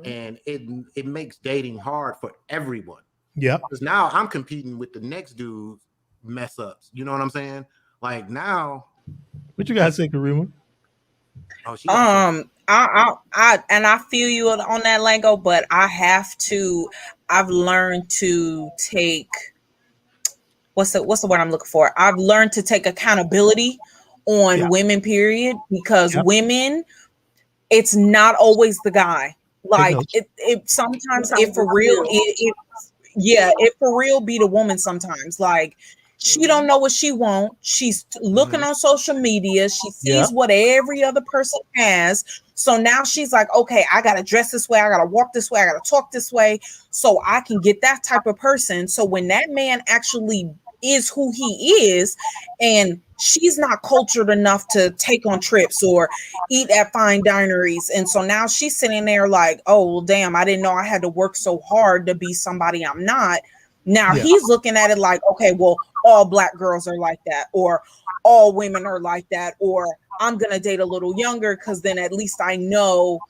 And it makes dating hard for everyone. Yep. Because now I'm competing with the next dude's mess ups. You know what I'm saying? Like now, What you guys say, Kareem? oh, she got something. I feel you on that, Lego, but I've learned to take what's the word I'm looking for? I've learned to take accountability Yeah. on women, period, because Yep. women, it's not always the guy. Take Like notes. it sometimes Sometimes it for it's real, you. it for real be the woman sometimes. Like she don't know what she want. She's looking on social media. She Yeah. sees what every other person has. So now she's like, okay, I gotta dress this way, I gotta walk this way, I gotta talk this way, so I can get that type of person. So when that man actually is who he is, and she's not cultured enough to take on trips or eat at fine dineries, and so now she's sitting there like, oh well, damn, I didn't know I had to work so hard to be somebody I'm not. Now Yeah. he's looking at it like, okay, well, all black girls are like that, or all women are like that, or I'm gonna date a little younger because then at least I know,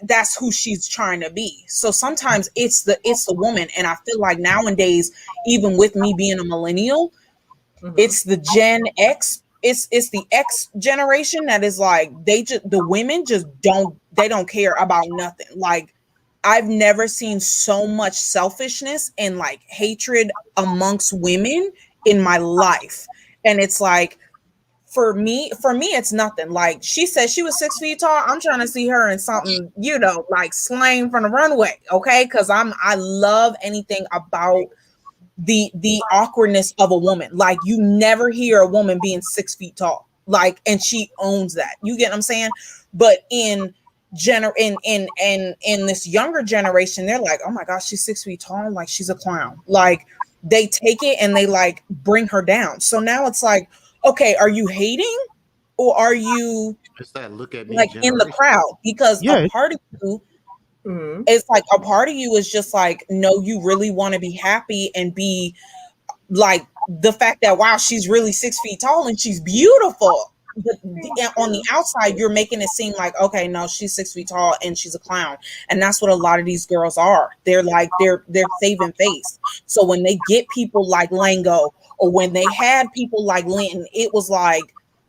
that's who she's trying to be. So sometimes it's the woman, and I feel like nowadays, even with me being a millennial, it's the Gen X. It's the X generation that is like the women just don't care about nothing. Like I've never seen so much selfishness and like hatred amongst women in my life. And it's like for me, it's nothing. Like she said she was 6 feet tall. I'm trying to see her in something, like slaying from the runway. Okay. Cause I love anything about the awkwardness of a woman. Like you never hear a woman being 6 feet tall. Like, and she owns that. You get what I'm saying? But in this younger generation, they're like, oh my gosh, she's 6 feet tall, like she's a clown. Like they take it and they like bring her down. So now it's like, okay, are you hating or are you It's that look at me like in the generation. crowd, because Yeah. a part of you, Mhm. it's like a part of you is just like, no, you really want to be happy and be like the fact that, wow, she's really 6 feet tall and she's beautiful. But on the outside, you're making it seem like, okay, no, she's 6 feet tall and she's a clown. And that's what a lot of these girls are. They're like, they're saving face. So when they get people like Lango, or when they had people like Linton, it was like,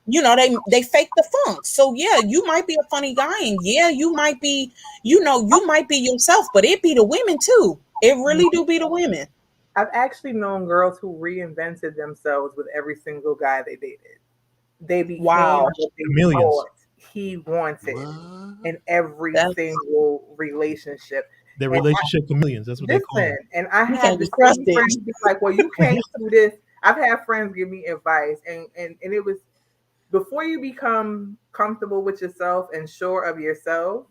you know, they fake the funk. So yeah, you might be a funny guy, and yeah, you might be, you know, you might be yourself, but it be the women too. It really do be the women. I've actually known girls who reinvented themselves with every single guy they dated. They became Wow. what they Chameleons. thought he wanted What? in every That's- single relationship. They're And relationship chameleons. That's what they call listen, them. and I You had can't the be same trusted. friends be like, "Well, you can't do this." I've had friends give me advice, and it was before you become comfortable with yourself and sure of yourself,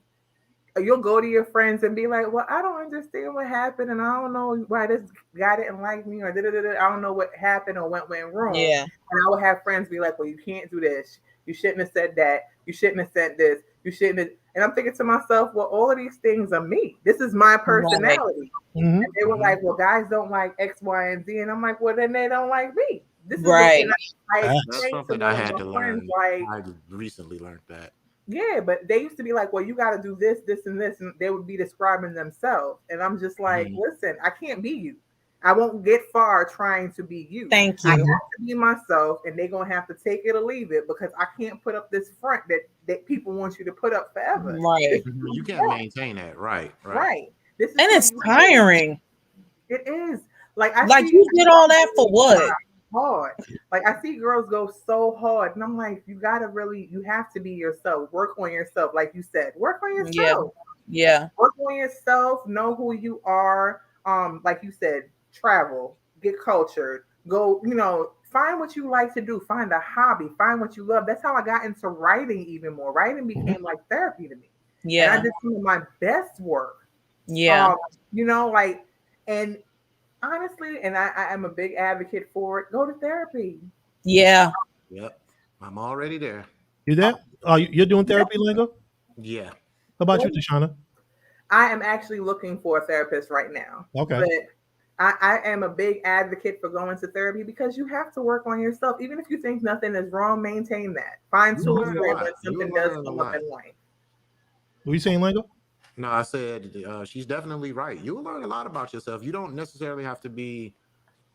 you'll go to your friends and be like, "Well, I don't understand what happened, and I don't know why this guy didn't like me, or I don't know what happened or what went wrong." Yeah. And I would have friends be like, "Well, you can't do this. You shouldn't have said that. You shouldn't have said this. You shouldn't have." And I'm thinking to myself, "Well, all of these things are me. This is my personality." Mhm. And they were like, "Well, guys don't like X, Y, and Z," and I'm like, "Well, then they don't like me." This is Right. what I Facts. That's explained to something one I of had my to friends, learn. like, I recently learned that. yeah, but they used to be like, "Well, you got to do this, this, and this," and they would be describing themselves, and I'm just like, Mhm. "Listen, I can't be you. I won't get far trying to be you. Thank I have you. to be myself, and they're gonna have to take it or leave it because I can't put up this front that people want you to put up forever. Right. This is Mhm. who You you can't are. maintain that. Right. Right. This is And who it's you are. tiring. It is. Like I Like, see you did all that for what? hard. Like I see girls go so hard, and I'm like, you have to be yourself. Work on yourself, like you said. Work on Yeah. yourself. Yeah. Work on yourself. Know who you are. Like you said, travel, get cultured, go. Find what you like to do. Find a hobby. Find what you love. That's how I got into writing even more. Writing became like therapy to me, and I Yeah. did some of my best work. Yeah. Like, and honestly, and I am a big advocate for it. Go to therapy. Yeah. Yep. I'm already there. You there? Oh, you're doing therapy, Lingo? Yeah. How about you, Tashana? I am actually looking for a therapist right now. Okay. But I am a big advocate for going to therapy because you have to work on yourself. Even if you think nothing is wrong, maintain that. Find You tools learn a for it lot. when You something does learn a come up lot. in life. What are you saying, Lingo? No, I said she's definitely right. You'll learn a lot about yourself. You don't necessarily have to be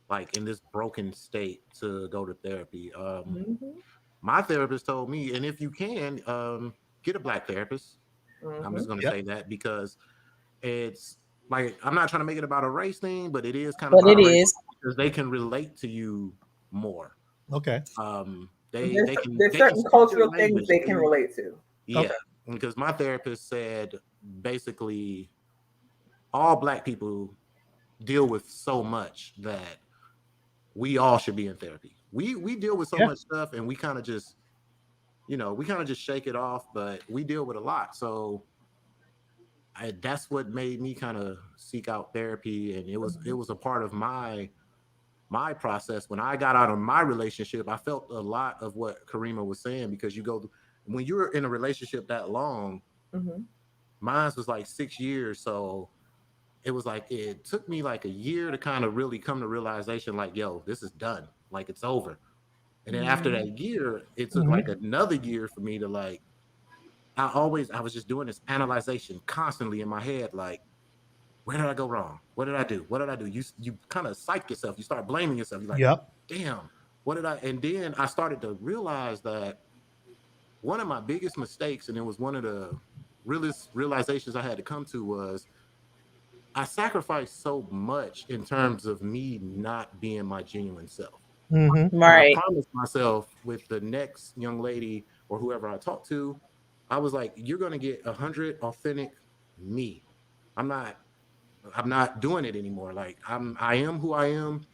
like in this broken state to go to therapy. Mm-hmm. My therapist told me, and if you can, get a black therapist. I'm Mm-hmm. just going to Yep. say that because it's like I'm not trying to make it about a race thing, but it is kind of But about it a race is. because they can relate to you more. Okay. There's They can certain speak your cultural things language. they can relate to. Yeah, because my therapist said basically all black people deal with so much that we all should be in therapy. We deal with so Yeah. much stuff and we kind of just shake it off, but we deal with a lot. So that's what made me kind of seek out therapy, and it was a part of my process. When I got out of my relationship, I felt a lot of what Karima was saying because when you're in a relationship that long, Mm-hmm. mine was like 6 years, so it was like it took me like a year to kind of really come to realization like, yo, this is done, like it's over. And then after that year, it took like another year for me to like I was just doing this analyzation constantly in my head, like, where did I go wrong? What did I do? What did I do? You kind of psych yourself. You start blaming yourself. You're like, Yep. damn, what did I? And then I started to realize that one of my biggest mistakes, and it was one of the realest realizations I had to come to, was I sacrificed so much in terms of me not being my genuine self. Mm-hmm. And I Right. promised myself with the next young lady or whoever I talk to, I was like, you're gonna get 100 authentic me. I'm not I'm not doing it anymore. Like I am who I am.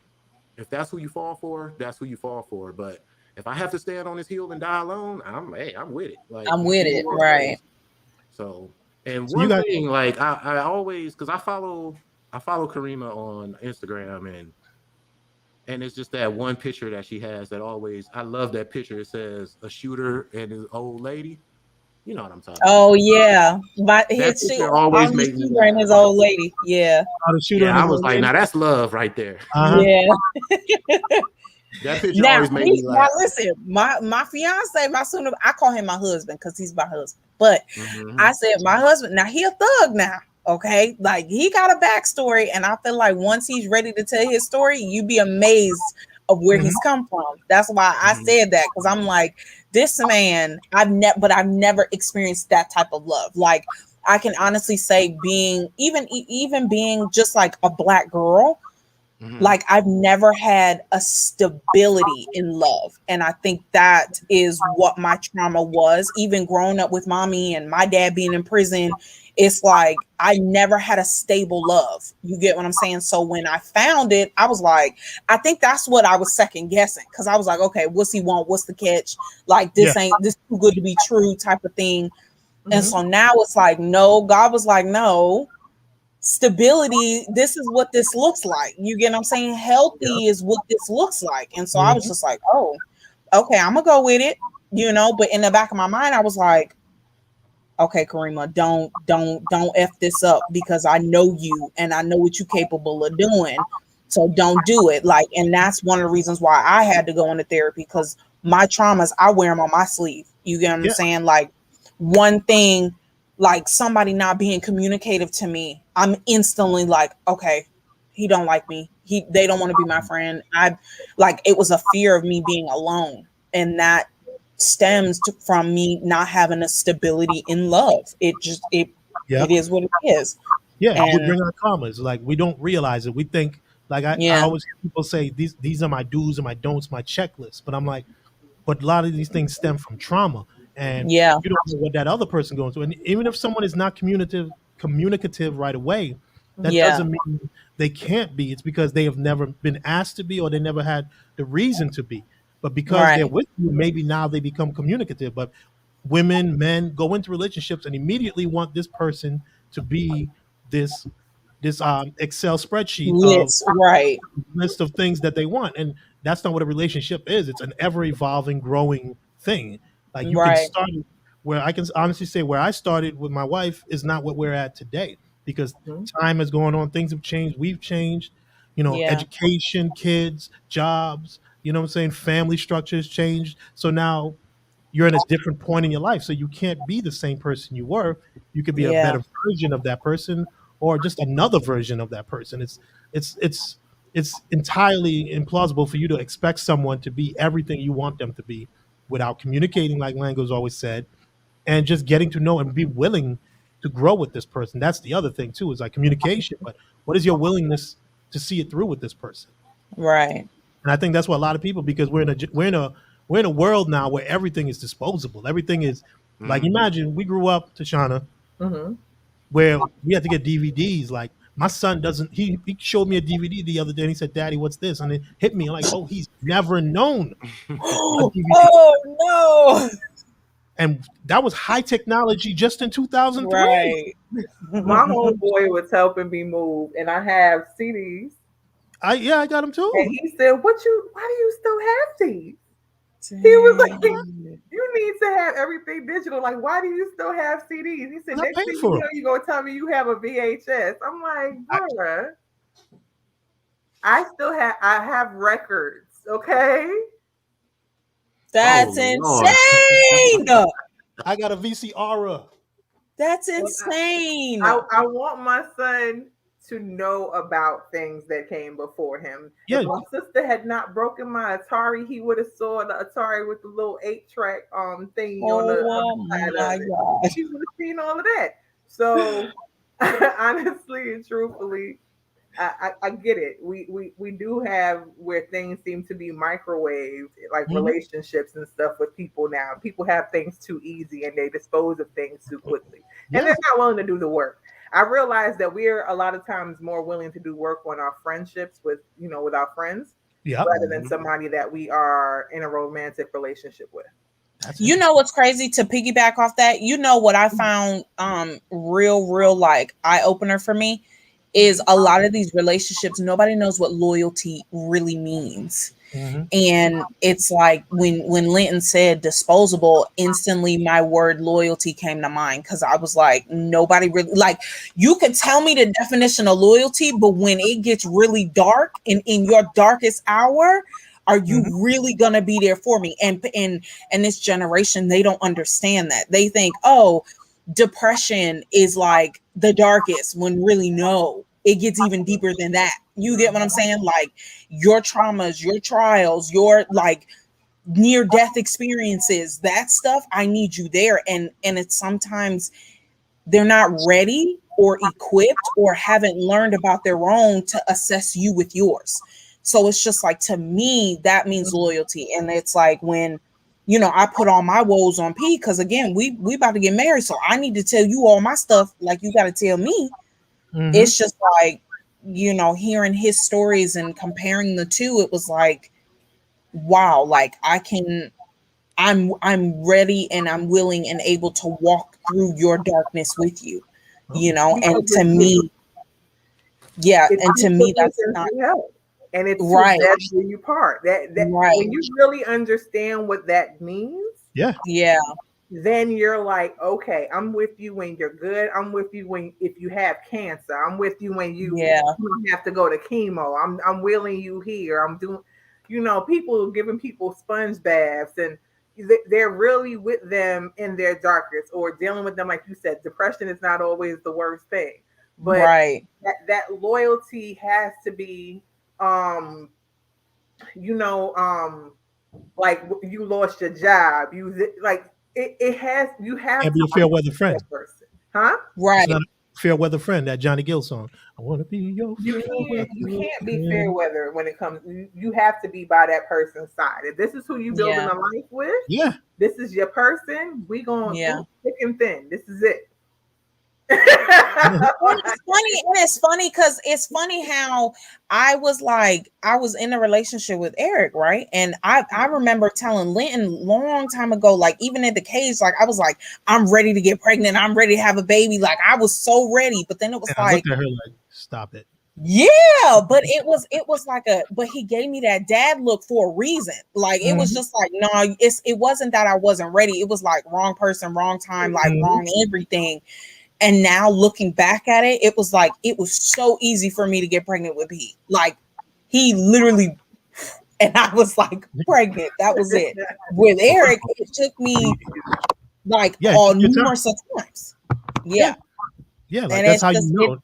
If that's who you fall for, that's who you fall for. But if I have to stand on this hill and die alone, I'm with it. Like I'm let's with see it. where it Right. goes. So and So you one got thing, like I always because I follow Karima on Instagram and it's just that one picture that she has that always I love that picture. It says a shooter and his old lady. You know what I'm talking Oh yeah, but That his picture always the made me shooter and laugh. his old lady. Yeah, Oh, the shooter Yeah, and I his was old like, lady. now that's love right there. yeah. That picture Now, always made me now laugh. listen, my fiance, my son, I call him my husband because he's my husband. But Mm-hmm. I said my husband. Now he a thug now. Okay, like he got a backstory, and I feel like once he's ready to tell his story, you'd be amazed of where Mhm. he's come from. That's why I Mhm. said that, because I'm like, this man, I've never experienced that type of love. Like I can honestly say, being even being just like a black girl, Mhm. like I've never had a stability in love. And I think that is what my trauma was. Even growing up with mommy and my dad being in prison, it's like I never had a stable love. You get what I'm saying? So when I found it, I was like, I think that's what I was second guessing, because I was like, okay, what's he want? What's the catch? Like Yeah. this too good to be true type of thing. And Mhm. so now it's like, no, God was like, no, stability, this is what this looks like. You get what I'm saying? Yeah. Healthy is what this looks like. And so I was Mhm. just like, oh, okay, I'm gonna go with it, but in the back of my mind, I was like, okay, Karima, don't F this up, because I know you and I know what you're capable of doing. So don't do it. Like, and that's one of the reasons why I had to go into therapy, because my traumas, I wear them on my sleeve. You get what I'm Yeah. saying? Like one thing, like somebody not being communicative to me, I'm instantly like, okay, he don't like me. They don't want to be my friend. I like, it was a fear of me being alone. And that from me not having a stability in love. Yeah. It is what it is. Yeah. We And bring our traumas. Like we don't realize it. We think like I yeah, always hear people say these are my do's and my don'ts, my checklist. But I'm like, but a lot of these things stem from trauma, and yeah, you don't know what that other person going through. And even if someone is not communicative right away, that yeah, doesn't mean they can't be. It's because they have never been asked to be, or they never had the reason to be. But because they're right, with you, maybe now they become communicative. But women, men go into relationships and immediately want this person to be this Excel spreadsheet of let's right, list of things that they want, and that's not what a relationship is. It's an ever evolving, growing thing. Like you can right, start where I can honestly say where I started with my wife is not what we're at today, because Mhm. time has gone on, things have changed, we've changed, yeah, education, kids, jobs, you know what I'm saying, family structures changed. So now you're in a different point in your life. So you can't be the same person you were. You could be a yeah, better version of that person, or just another version of that person. It's it's it's entirely implausible for you to expect someone to be everything you want them to be without communicating, like Lango's always said, and just getting to know and be willing to grow with this person. That's the other thing too, is like communication. But what is your willingness to see it through with this person? right, And I think that's what a lot of people, because we're in a world now where everything is disposable. Everything is like, Mhm. imagine we grew up, Tashana, Mhm. where we had to get DVDs. Like my son doesn't. He showed me a DVD the other day and he said, "Daddy, what's this?" And it hit me. I'm like, "Oh, he's never known a DVD." oh no, And that was high technology just in 2003. right, My homeboy was helping me move, and I have CDs. I got him And too. he said, why do you still have these? He was like, dang, you need to have everything digital. Like, why do you still have CDs? He said, Because I next paid thing you for know, him. you're going to tell me you have a VHS. I'm like, I, bruh, I have records, okay? Oh that's Lord. insane. I got a VCR. That's And insane. I want my son to know about things that came before him. If Yeah, my sister had not broken my Atari, he would have saw the Atari with the little 8-track thingy on Oh the side my of it. gosh. He would have seen all of that. So honestly and truthfully, I get it. We do have where things seem to be microwaved, like mhm, relationships and stuff with people now. People have things too easy and they dispose of things too quickly. And yeah, they're not willing to do the work. I realize that we're a lot of times more willing to do work on our friendships with our friends yep. rather than Mhm. somebody that we are in a romantic relationship with. That's You know interesting. what's crazy, to piggyback off that? You know what I found real like eye opener for me is a lot of these relationships, nobody knows what loyalty really means. And it's like when Linton said disposable, instantly my word loyalty came to mind, because I was like, nobody really, like, you can tell me the definition of loyalty, but when it gets really dark and in your darkest hour, are you really gonna be there for me? And this generation, they don't understand that. They think, oh, depression is like the darkest, when really no, it gets even deeper than that. You get what I'm saying? Like, your traumas, your trials, your like near death experiences, that stuff, I need you there. And it's sometimes they're not ready or equipped or haven't learned about their own to assess you with yours. So it's just like, to me, that means loyalty. And it's like when, you know, I put all my woes on P, because again, we about to get married, so I need to tell you all my stuff like you got to tell me. It's just like, you know, hearing his stories and comparing the two, it was like, wow, like I'm ready and I'm willing and able to walk through your darkness with you, you know. And to me, and to me, that's not help. And it's right. That's where you part. That right. When you really understand what that means, then you're like, okay, I'm with you when you're good. I'm with you when if you have cancer. I'm with you when you don't have to go to chemo. I'm willing you here. I'm doing, you know, people giving people sponge baths, and they're really with them in their darkest, or dealing with them, like you said. Depression is not always the worst thing, but that loyalty has to be, you know, like you lost your job, you like it has, you have to be a fair weather friend, person, huh? Right. Fair weather friend, that Johnny Gill song. I want to be your. You can't be fair weather when it comes. You have to be by that person's side. If this is who you building a life with, this is your person. We gonna thick and thin. This is it. It's funny because it's funny how I was in a relationship with Eric, right? And I remember telling Linton long time ago, like even at the cage, like I was like, I'm ready to get pregnant, I'm ready to have a baby, like I was so ready. But then it was like, I looked at her like, stop it. Yeah, but it was like but he gave me that dad look for a reason. Like it was just like, no, it wasn't that I wasn't ready. It was like wrong person, wrong time, like wrong everything. And now looking back at it, it was like, it was so easy for me to get pregnant with Pete. Like he literally, and I was like pregnant. That was it. With Eric, it took me like numerous times. Yeah. Yeah. Like, that's how you know.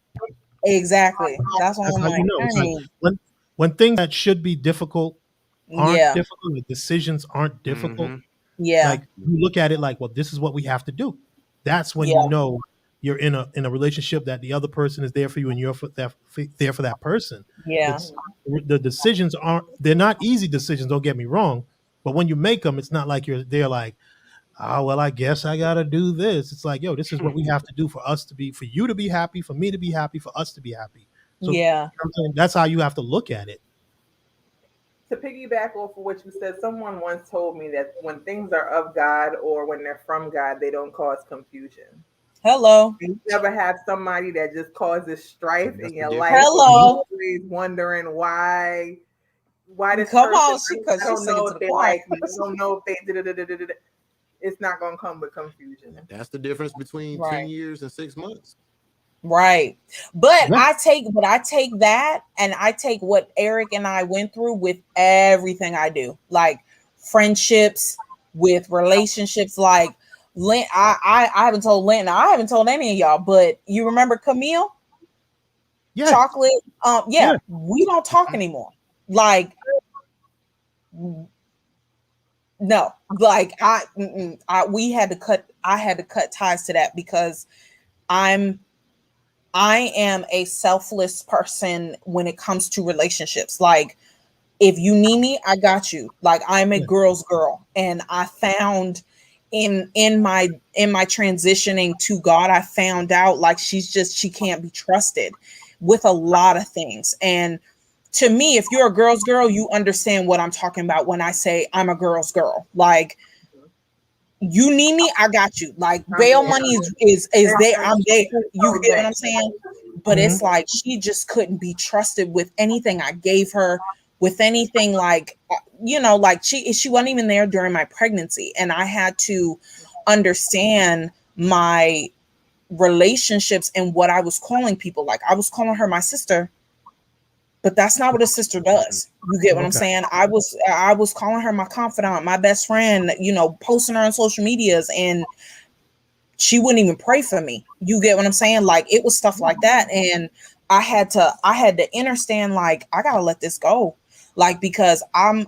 Exactly. That's why I'm like, you know, like when things that should be difficult aren't difficult, the decisions aren't difficult. Like you look at it like, well, this is what we have to do. That's when you know you're in a relationship, that the other person is there for you and you're there for that person. The decisions they're not easy decisions, don't get me wrong, but when you make them, it's not like you're there like, oh, well, I guess I gotta do this. It's like, yo, this is what we have to do for you to be happy, for me to be happy, for us to be happy. So you know what I'm saying? That's how you have to look at it. To piggyback off of what you said, someone once told me that when things are of God or when they're from God, they don't cause confusion. Hello. You never have somebody that just causes strife in your life. Hello. Always wondering why this come person, on, I don't know if they like me. I don't know if they it's not gonna come with confusion. That's the difference between 10 years and 6 months. Right. But I take that, and I take what Eric and I went through with everything I do, like friendships, with relationships. Like I haven't told Lynn, I haven't told any of y'all, but you remember Camille? Yeah. Chocolate. We don't talk anymore. Like no, like I had to cut ties to that, because I am a selfless person when it comes to relationships. Like if you need me, I got you. Like I'm a girl's girl, and I found in my transitioning to God, I found out like she can't be trusted with a lot of things. And to me, if you're a girl's girl, you understand what I'm talking about when I say I'm a girl's girl. Like you need me, I got you. Like bail money is there. I'm there. You get what I'm saying? but it's like she just couldn't be trusted with anything I gave her, with anything, like, like she wasn't even there during my pregnancy, and I had to understand my relationships and what I was calling people. Like, I was calling her my sister, but that's not what a sister does. You get what I'm saying? I was calling her my confidant, my best friend, posting her on social medias, and she wouldn't even pray for me. You get what I'm saying? Like, it was stuff like that. And I had to understand, like, I got to let this go. Like, because I'm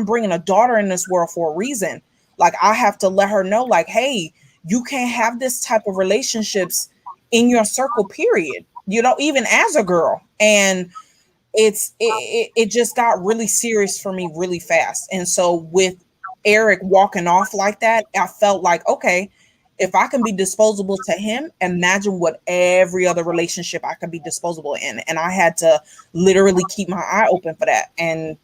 bringing a daughter in this world for a reason. Like, I have to let her know, like, hey, you can't have this type of relationships in your circle, period. Even as a girl. And it just got really serious for me really fast. And so with Eric walking off like that, I felt like, okay, if I can be disposable to him, imagine what every other relationship I could be disposable in. And I had to literally keep my eye open for that and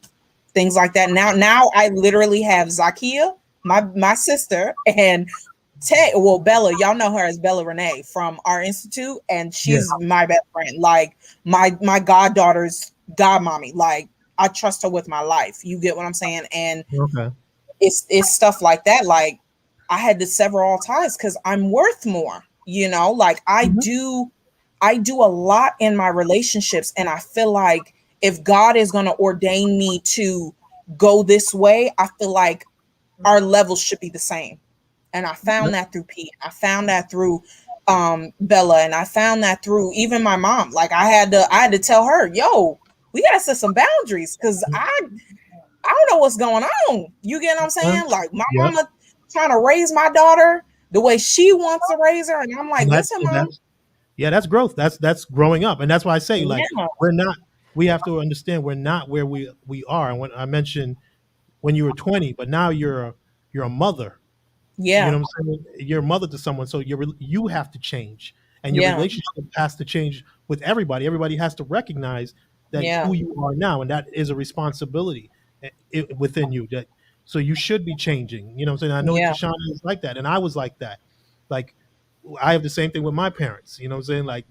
things like that. Now I literally have Zakia, my sister, and Bella. Y'all know her as Bella Renee from our institute, and she's my best friend. Like, my goddaughter's godmommy. Like, I trust her with my life. You get what I'm saying? And it's stuff like that. Like, I had to sever all ties because I'm worth more. Like, I do a lot in my relationships, and I feel like if God is going to ordain me to go this way, I feel like our levels should be the same. And I found that through Pete. I found that through Bella, and I found that through even my mom. Like, I had to tell her, yo, we gotta set some boundaries, because I don't know what's going on. You get what I'm saying? Like, my mama trying to raise my daughter the way she wants to raise her, and I'm like, listen, mom. That's growth. That's growing up, and that's why I say, like, we have to understand we're not where we are. And when I mentioned when you were 20, but now you're a mother. You know what I'm saying? You're a mother to someone, so you have to change, and your relationship has to change with everybody. Everybody has to recognize that who you are now, and that is a responsibility within you. So you should be changing. You know what I'm saying? I know Tashana is like that, and I was like that. Like, I have the same thing with my parents. You know what I'm saying? Like,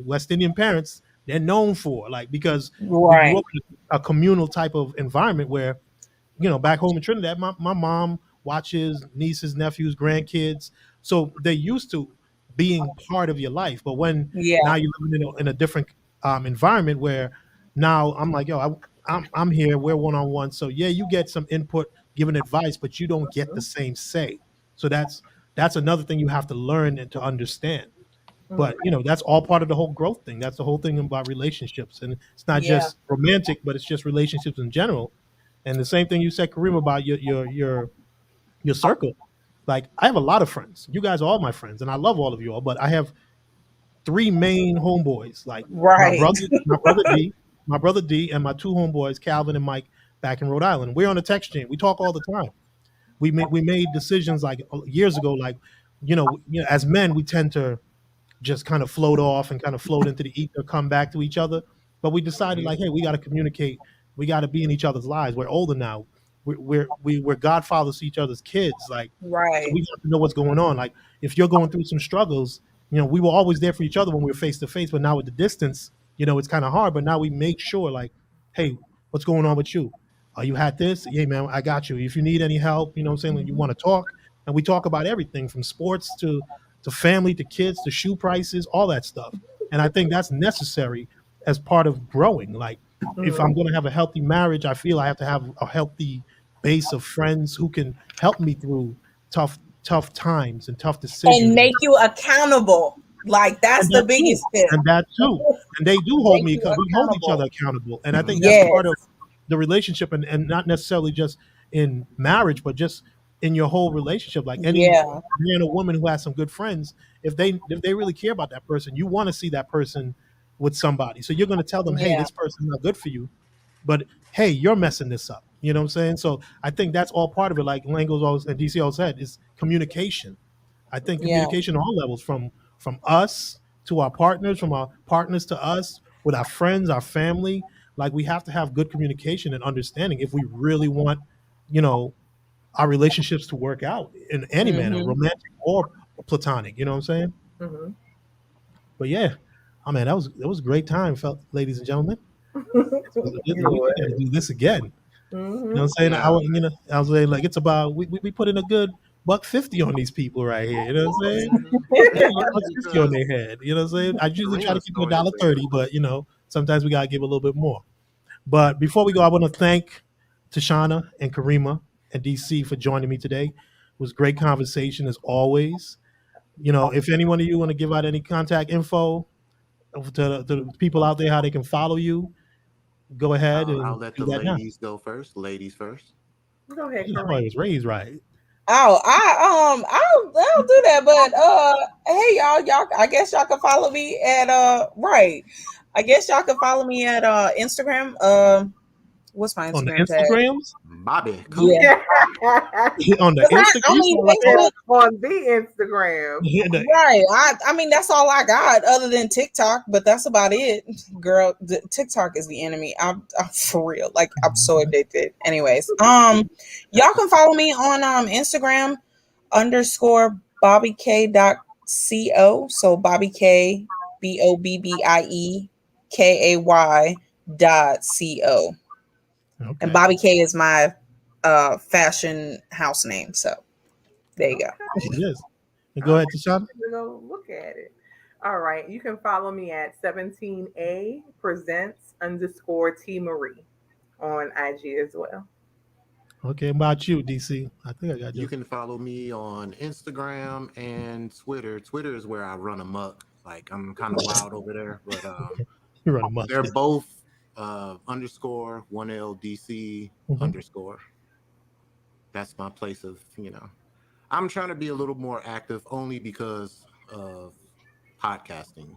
West Indian parents, they're known for, like, because we grew up in a communal type of environment where, back home in Trinidad, my mom watches nieces, nephews, grandkids. So they're used to being part of your life. But when now you're living in a different environment where now I'm like, yo, I'm here, we're one-on-one. So you get some input, giving advice, but you don't get the same say. So that's another thing you have to learn and to understand. But that's all part of the whole growth thing. That's the whole thing about relationships. And it's not just romantic, but it's just relationships in general. And the same thing you said, Kareem, about your circle. Like, I have a lot of friends. You guys are all my friends, and I love all of you all. But I have three main homeboys. Like, my brother D, and my two homeboys, Calvin and Mike, back in Rhode Island. We're on a text chain. We talk all the time. We made decisions like years ago. Like, as men, we tend to just kind of float off and kind of float into the ether, come back to each other. But we decided, like, hey, we got to communicate. We got to be in each other's lives. We're older now. We're godfathers to each other's kids. Like, so we have to know what's going on. Like, if you're going through some struggles, we were always there for each other when we were face to face. But now with the distance, it's kind of hard. But now we make sure, like, hey, what's going on with you? Oh, you had this? Yeah, man, I got you. If you need any help, what I'm saying, like, you want to talk, and we talk about everything from sports to family to kids to shoe prices, all that stuff. And I think that's necessary as part of growing. Like, if I'm going to have a healthy marriage, I feel I have to have a healthy base of friends who can help me through tough times and tough decisions and make you accountable. Like, that's the biggest thing. And that too. And they do hold me. We hold each other accountable. And I think that's part of the relationship, and not necessarily just in marriage, but just in your whole relationship. Like, any man or woman who has some good friends, if they really care about that person, you want to see that person with somebody. So you're going to tell them, hey, this person's not good for you, but hey, you're messing this up. You know what I'm saying? So I think that's all part of it. Like Langos always and DC always said, is communication. I think communication on all levels, from us to our partners, from our partners to us, with our friends, our family. Like, we have to have good communication and understanding if we really want, our relationships to work out in any manner, romantic or platonic. You know what I'm saying? But Oh man, that was a great time, ladies and gentlemen. We got to do this again. You know what I'm saying? Yeah. I was saying like it's about we put in a good $1.50 on these people right here. You know what I'm saying? It's Yeah, funny $1.50 on because their head. You know what I'm saying? I usually try to Kareem keep it started to say $1.30, but sometimes we gotta give a little bit more. But before we go, I want to thank Tashana and Karima and DC for joining me today. It was great conversation as always. If any one of you want to give out any contact info to the people out there, how they can follow you, go ahead I'll and let do the that now. ladies go first. Ladies first. Go ahead, Yeah, I was raised right. Oh, I'll do that, but hey y'all, I guess y'all can follow me at right. I guess y'all can follow me at Instagram. What's my On the Instagram tag? Instagrams? Bobby, come Yeah. On the Instagram? I mean, on, Facebook. on the Instagram. Right. I mean, that's all I got other than TikTok, but that's about it. Girl, TikTok is the enemy. I'm for real. Like, I'm so addicted. Anyways, y'all can follow me on Instagram _ BobbyK.co. So Bobby K BOBBIEKAY.co. Okay. And Bobby K is my fashion house name. So there you go. Yes. And go ahead, Tashana. Go look at it. All right. You can follow me at 17A presents _ T Marie on IG as well. Okay, about you, DC. I think I got You can follow me on Instagram and Twitter. Twitter is where I run amok. Like I'm kind of wild over there, but you run amok. they're both _1LDC _. That's my place of, I'm trying to be a little more active only because of podcasting.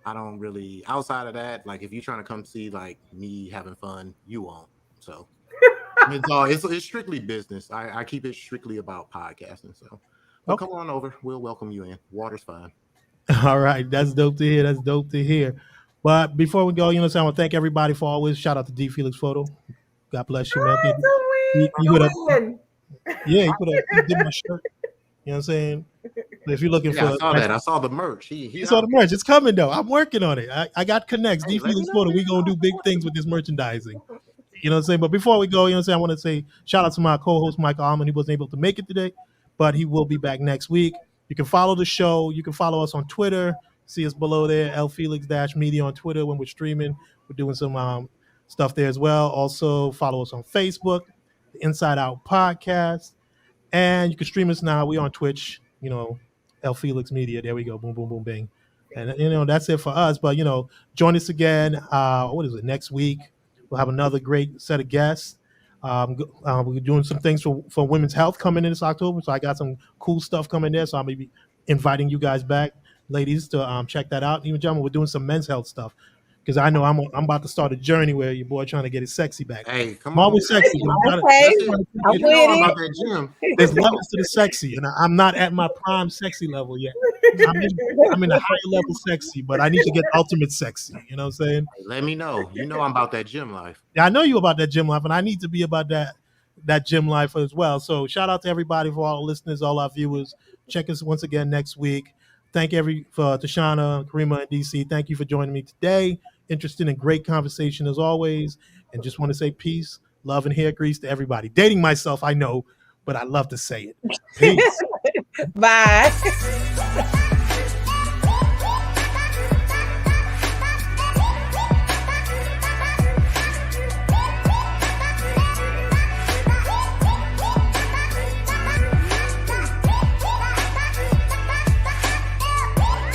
I don't really outside of that, like if you're trying to come see like me having fun, you won't. So it's strictly business. I keep it strictly about podcasting. So but come on over. We'll welcome you in. Water's fine. All right. That's dope to hear. That's dope to hear. But before we go, I want to thank everybody for always. Shout out to D Felix Photo. God bless you, man. He put up, yeah, he did my shirt. You know what I'm saying? If you're looking for, I saw that. I saw the merch. He saw the merch. It's coming though. I'm working on it. I got connects. Hey, D Felix Photo. We gonna do big things with this merchandising. You know what I'm saying? But before we go, I want to say shout out to my co-host Michael Almond. He wasn't able to make it today, but he will be back next week. You can follow the show. You can follow us on Twitter. See us below there, lfelix-media on Twitter when we're streaming. We're doing some stuff there as well. Also follow us on Facebook, the Inside Out Podcast. And you can stream us now. We're on Twitch, El Felix Media. There we go. Boom, boom, boom, bing. And, that's it for us. But, join us again. What is it? Next week, we'll have another great set of guests. We're doing some things for women's health coming in this October. So I got some cool stuff coming there. So I'll be inviting you guys back, ladies, to check that out. Even gentlemen, we're doing some men's health stuff. Because I know I'm about to start a journey where your boy trying to get his sexy back. Hey, come I'm on. always sexy. You know about that gym. There's levels to the sexy, and I'm not at my prime sexy level yet. I'm in a higher level sexy, but I need to get ultimate sexy. You know what I'm saying? Hey, let me know. You know I'm about that gym life. Yeah, I know you about that gym life, and I need to be about that gym life as well. So shout out to everybody, for all the listeners, all our viewers. Check us once again next week. Thank for Tashana, Karima, and DC. Thank you for joining me today. Interesting and great conversation as always. And just want to say peace, love, and hair grease to everybody. Dating myself, I know, but I love to say it. Peace. Bye.